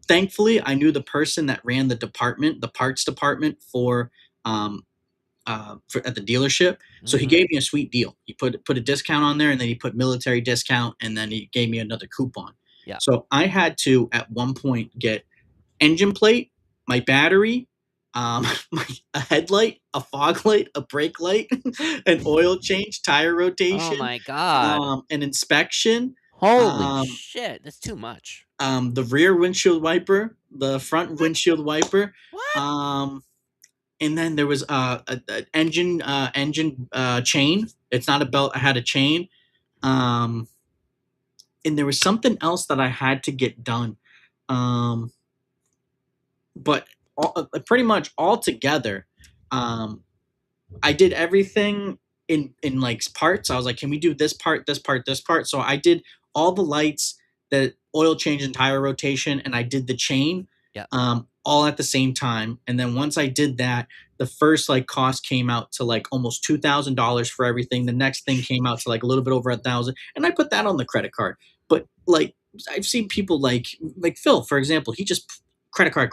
Speaker 2: Thankfully, I knew the person that ran the department, the parts department for at the dealership. So he gave me a sweet deal. He put a discount on there, and then he put military discount, and then he gave me another coupon.
Speaker 3: Yeah.
Speaker 2: So I had to at one point get engine plate, my battery, a headlight, a fog light, a brake light, an oil change, tire rotation.
Speaker 3: Oh my god!
Speaker 2: An inspection.
Speaker 3: Holy shit! That's too much.
Speaker 2: The rear windshield wiper, the front windshield wiper.
Speaker 3: What?
Speaker 2: And then there was a engine chain. It's not a belt. I had a chain. And there was something else that I had to get done. But pretty much all together, I did everything in like parts. I was like, can we do this part, this part, this part? So I did all the lights, the oil change and tire rotation, and I did the chain.
Speaker 3: Yeah.
Speaker 2: All at the same time. And then once I did that, the first like cost came out to like almost $2,000 for everything. The next thing came out to like a little bit over $1,000, and I put that on the credit card. But like I've seen people like Phil, for example, he just credit card.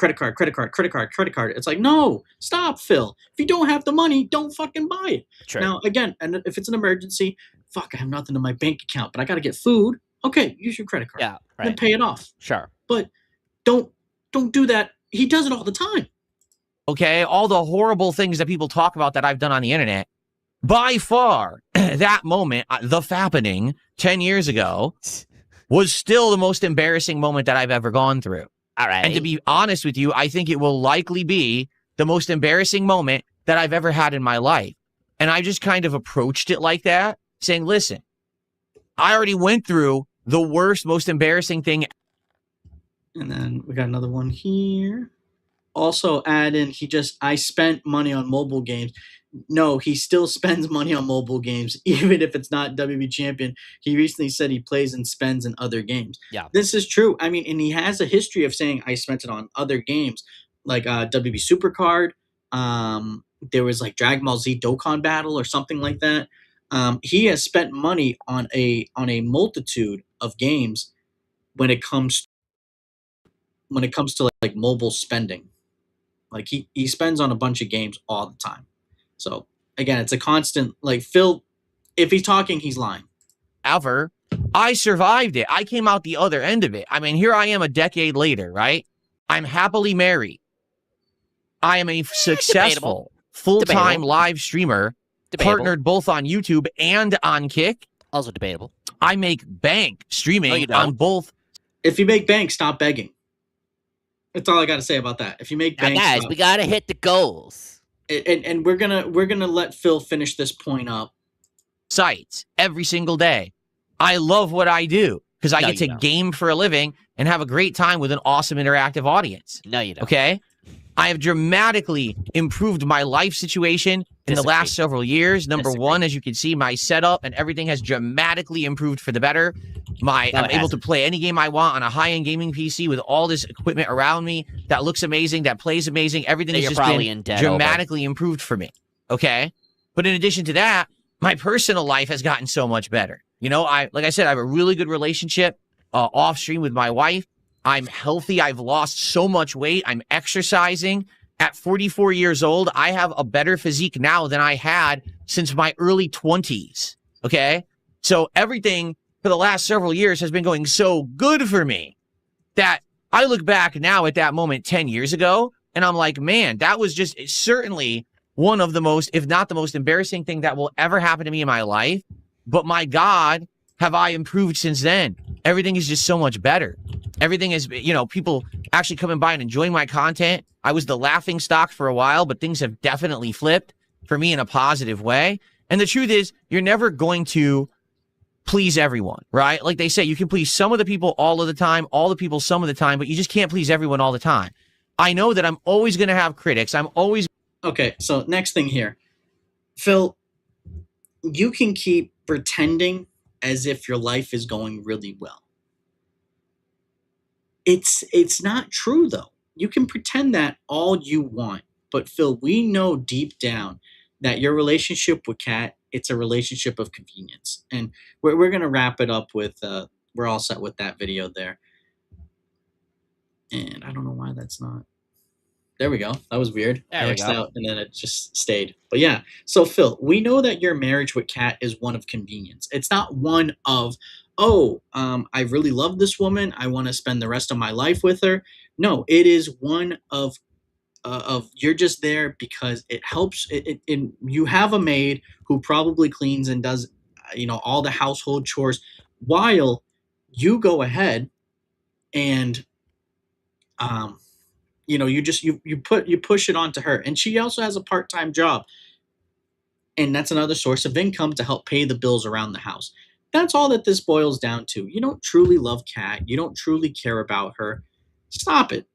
Speaker 2: It's like, no, stop, Phil. If you don't have the money, don't fucking buy it.
Speaker 3: True.
Speaker 2: Now again, and if it's an emergency, fuck, I have nothing in my bank account, but I got to get food. Okay, use your credit card.
Speaker 3: Yeah, right.
Speaker 2: Then pay it off.
Speaker 3: Sure.
Speaker 2: But don't do that. He does it all the time.
Speaker 9: Okay, all the horrible things that people talk about that I've done on the internet. By far, that moment, the fappening 10 years ago, was still the most embarrassing moment that I've ever gone through.
Speaker 3: All right.
Speaker 9: And to be honest with you, I think it will likely be the most embarrassing moment that I've ever had in my life. And I just kind of approached it like that, saying, listen, I already went through the worst, most embarrassing thing.
Speaker 2: And then we got another one here. Also add in, I spent money on mobile games. No, he still spends money on mobile games, even if it's not WB champion. He recently said he plays and spends in other games.
Speaker 3: Yeah.
Speaker 2: This is true. I mean, and he has a history of saying I spent it on other games, like WB Supercard. There was like Dragon Ball Z Dokkan Battle or something like that. He has spent money on a multitude of games when it comes to like mobile spending. Like he spends on a bunch of games all the time. So again, it's a constant, like Phil, if he's talking, he's lying.
Speaker 9: whatever. I survived it. I came out the other end of it. I mean, here I am a decade later, right? I'm happily married. I am a successful full-time
Speaker 3: Debatable.
Speaker 9: live streamer,
Speaker 3: Debatable.
Speaker 9: partnered both on YouTube and on Kick.
Speaker 3: Also debatable.
Speaker 9: I make bank streaming
Speaker 3: No, you don't.
Speaker 9: on both.
Speaker 2: If you make bank, stop begging. That's all I got to say about that. If you make
Speaker 3: Now,
Speaker 2: bank,
Speaker 3: guys,
Speaker 2: stop.
Speaker 3: we gotta hit the goals.
Speaker 2: And we're gonna let Phil finish this point up.
Speaker 9: Sites every single day. I love what I do because I
Speaker 3: No,
Speaker 9: get to
Speaker 3: you don't.
Speaker 9: game for a living and have a great time with an awesome interactive audience.
Speaker 3: No, you don't.
Speaker 9: Okay? I have dramatically improved my life situation in the
Speaker 3: Disagree.
Speaker 9: last several years. Number
Speaker 3: Disagree.
Speaker 9: one, as you can see, my setup and everything has dramatically improved for the better.
Speaker 3: No,
Speaker 9: I'm
Speaker 3: it
Speaker 9: able to
Speaker 3: hasn't.
Speaker 9: play any game I want on a high-end gaming PC with all this equipment around me that looks amazing, that plays amazing. Everything
Speaker 3: That
Speaker 9: has
Speaker 3: you're
Speaker 9: just
Speaker 3: probably
Speaker 9: been
Speaker 3: in debt over.
Speaker 9: dramatically improved for me. Okay? But in addition to that, my personal life has gotten so much better. You know, like I said, I have a really good relationship off stream with my wife. I'm healthy. I've lost so much weight. I'm exercising. At 44 years old, I have a better physique now than I had since my early 20s. Okay? So everything for the last several years has been going so good for me that I look back now at that moment 10 years ago and I'm like, man, that was just certainly one of the most, if not the most embarrassing thing that will ever happen to me in my life. But my God, have I improved since then? Everything is just so much better. Everything is, you know, people actually coming by and enjoying my content. I was the laughing stock for a while, but things have definitely flipped for me in a positive way. And the truth is, you're never going to please everyone, right? Like they say, you can please some of the people all of the time, all the people some of the time, but you just can't please everyone all the time. I know that I'm always going to have critics. I'm always
Speaker 2: Okay, so next thing here. Phil, you can keep pretending as if your life is going really well. It's not true though. You can pretend that all you want, but Phil, we know deep down that your relationship with Kat, it's a relationship of convenience. And we're gonna wrap it up with we're all set with that video there. And I don't know why that's not. There we go. That was weird.
Speaker 3: There
Speaker 2: I
Speaker 3: we
Speaker 2: X'd
Speaker 3: go.
Speaker 2: out and then it just stayed. But yeah. So Phil, we know that your marriage with Kat is one of convenience. It's not one of, I really love this woman. I want to spend the rest of my life with her. No, it is one of you're just there because it helps. You have a maid who probably cleans and does, all the household chores, while you go ahead and you push it onto her, and she also has a part-time job, and that's another source of income to help pay the bills around the house. That's all that this boils down to. You don't truly love Kat. You don't truly care about her. Stop it.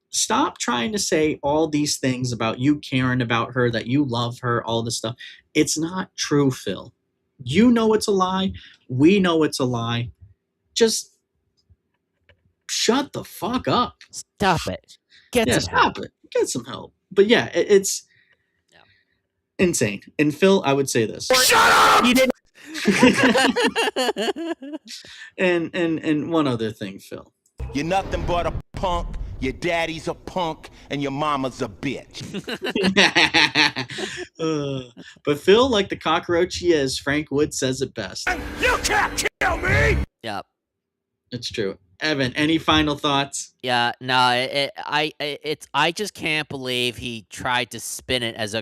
Speaker 2: Stop trying to say all these things about you caring about her, that you love her, all this stuff. It's not true, Phil. You know it's a lie. We know it's a lie. Just shut the fuck up.
Speaker 3: Stop it. Get
Speaker 2: Yeah,
Speaker 3: some help.
Speaker 2: stop it. Get some help. But yeah, it's insane. And Phil, I would say this.
Speaker 8: Shut up!
Speaker 9: you didn't
Speaker 2: and one other thing, Phil.
Speaker 11: You're nothing but a punk. Your daddy's a punk, and your mama's a bitch.
Speaker 2: But Phil, like the cockroach he is, Frank Wood says it best.
Speaker 8: You can't kill me!
Speaker 3: Yep.
Speaker 2: It's true. Evan, any final thoughts?
Speaker 3: Yeah, no, I just can't believe he tried to spin it as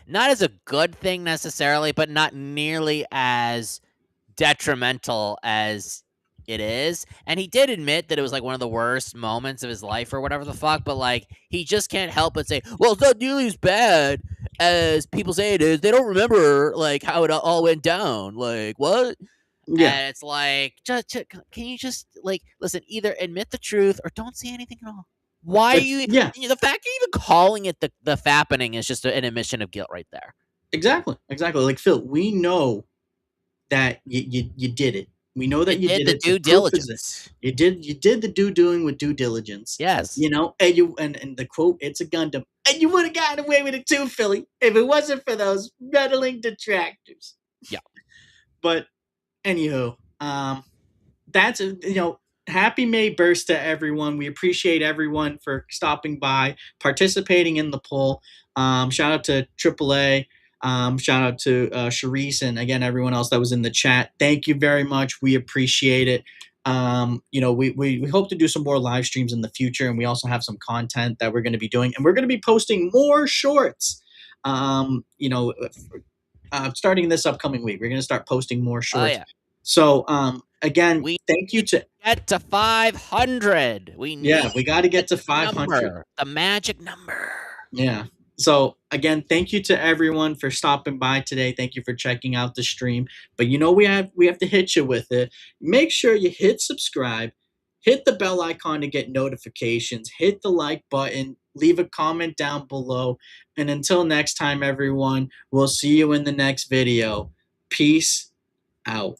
Speaker 3: not as a good thing necessarily, but not nearly as detrimental as it is. And he did admit that it was like one of the worst moments of his life or whatever the fuck, but like he just can't help but say, well, it's not nearly as bad as people say it is. They don't remember like how it all went down. Like, what?
Speaker 2: Yeah.
Speaker 3: And it's like, just can you just like listen? Either admit the truth or don't say anything at all. Why are you?
Speaker 2: Yeah.
Speaker 3: The fact you're even calling it the fappening is just an admission of guilt right there.
Speaker 2: Exactly. Like Phil, we know that you did it. We know that you did
Speaker 3: the
Speaker 2: it.
Speaker 3: due
Speaker 2: The proof is
Speaker 3: diligence.
Speaker 2: You did the doing with due diligence.
Speaker 3: Yes.
Speaker 2: And the quote, it's a Gundam. And you would have gotten away with it too, Philly, if it wasn't for those meddling detractors.
Speaker 3: Yeah.
Speaker 2: But anywho, that's happy May burst to everyone. We appreciate everyone for stopping by, participating in the poll. Shout out to AAA. Shout out to Sharice and again everyone else that was in the chat. Thank you very much. We appreciate it. We hope to do some more live streams in the future, and we also have some content that we're going to be doing, and we're going to be posting more shorts. Starting this upcoming week, we're going to start posting more shorts.
Speaker 3: yeah.
Speaker 2: So again, thank you to
Speaker 3: get to 500. We
Speaker 2: got to get to 500.
Speaker 3: The magic number.
Speaker 2: Yeah. So again, thank you to everyone for stopping by today. Thank you for checking out the stream. But we have to hit you with it. Make sure you hit subscribe, hit the bell icon to get notifications, hit the like button, leave a comment down below. And until next time, everyone, we'll see you in the next video. Peace out.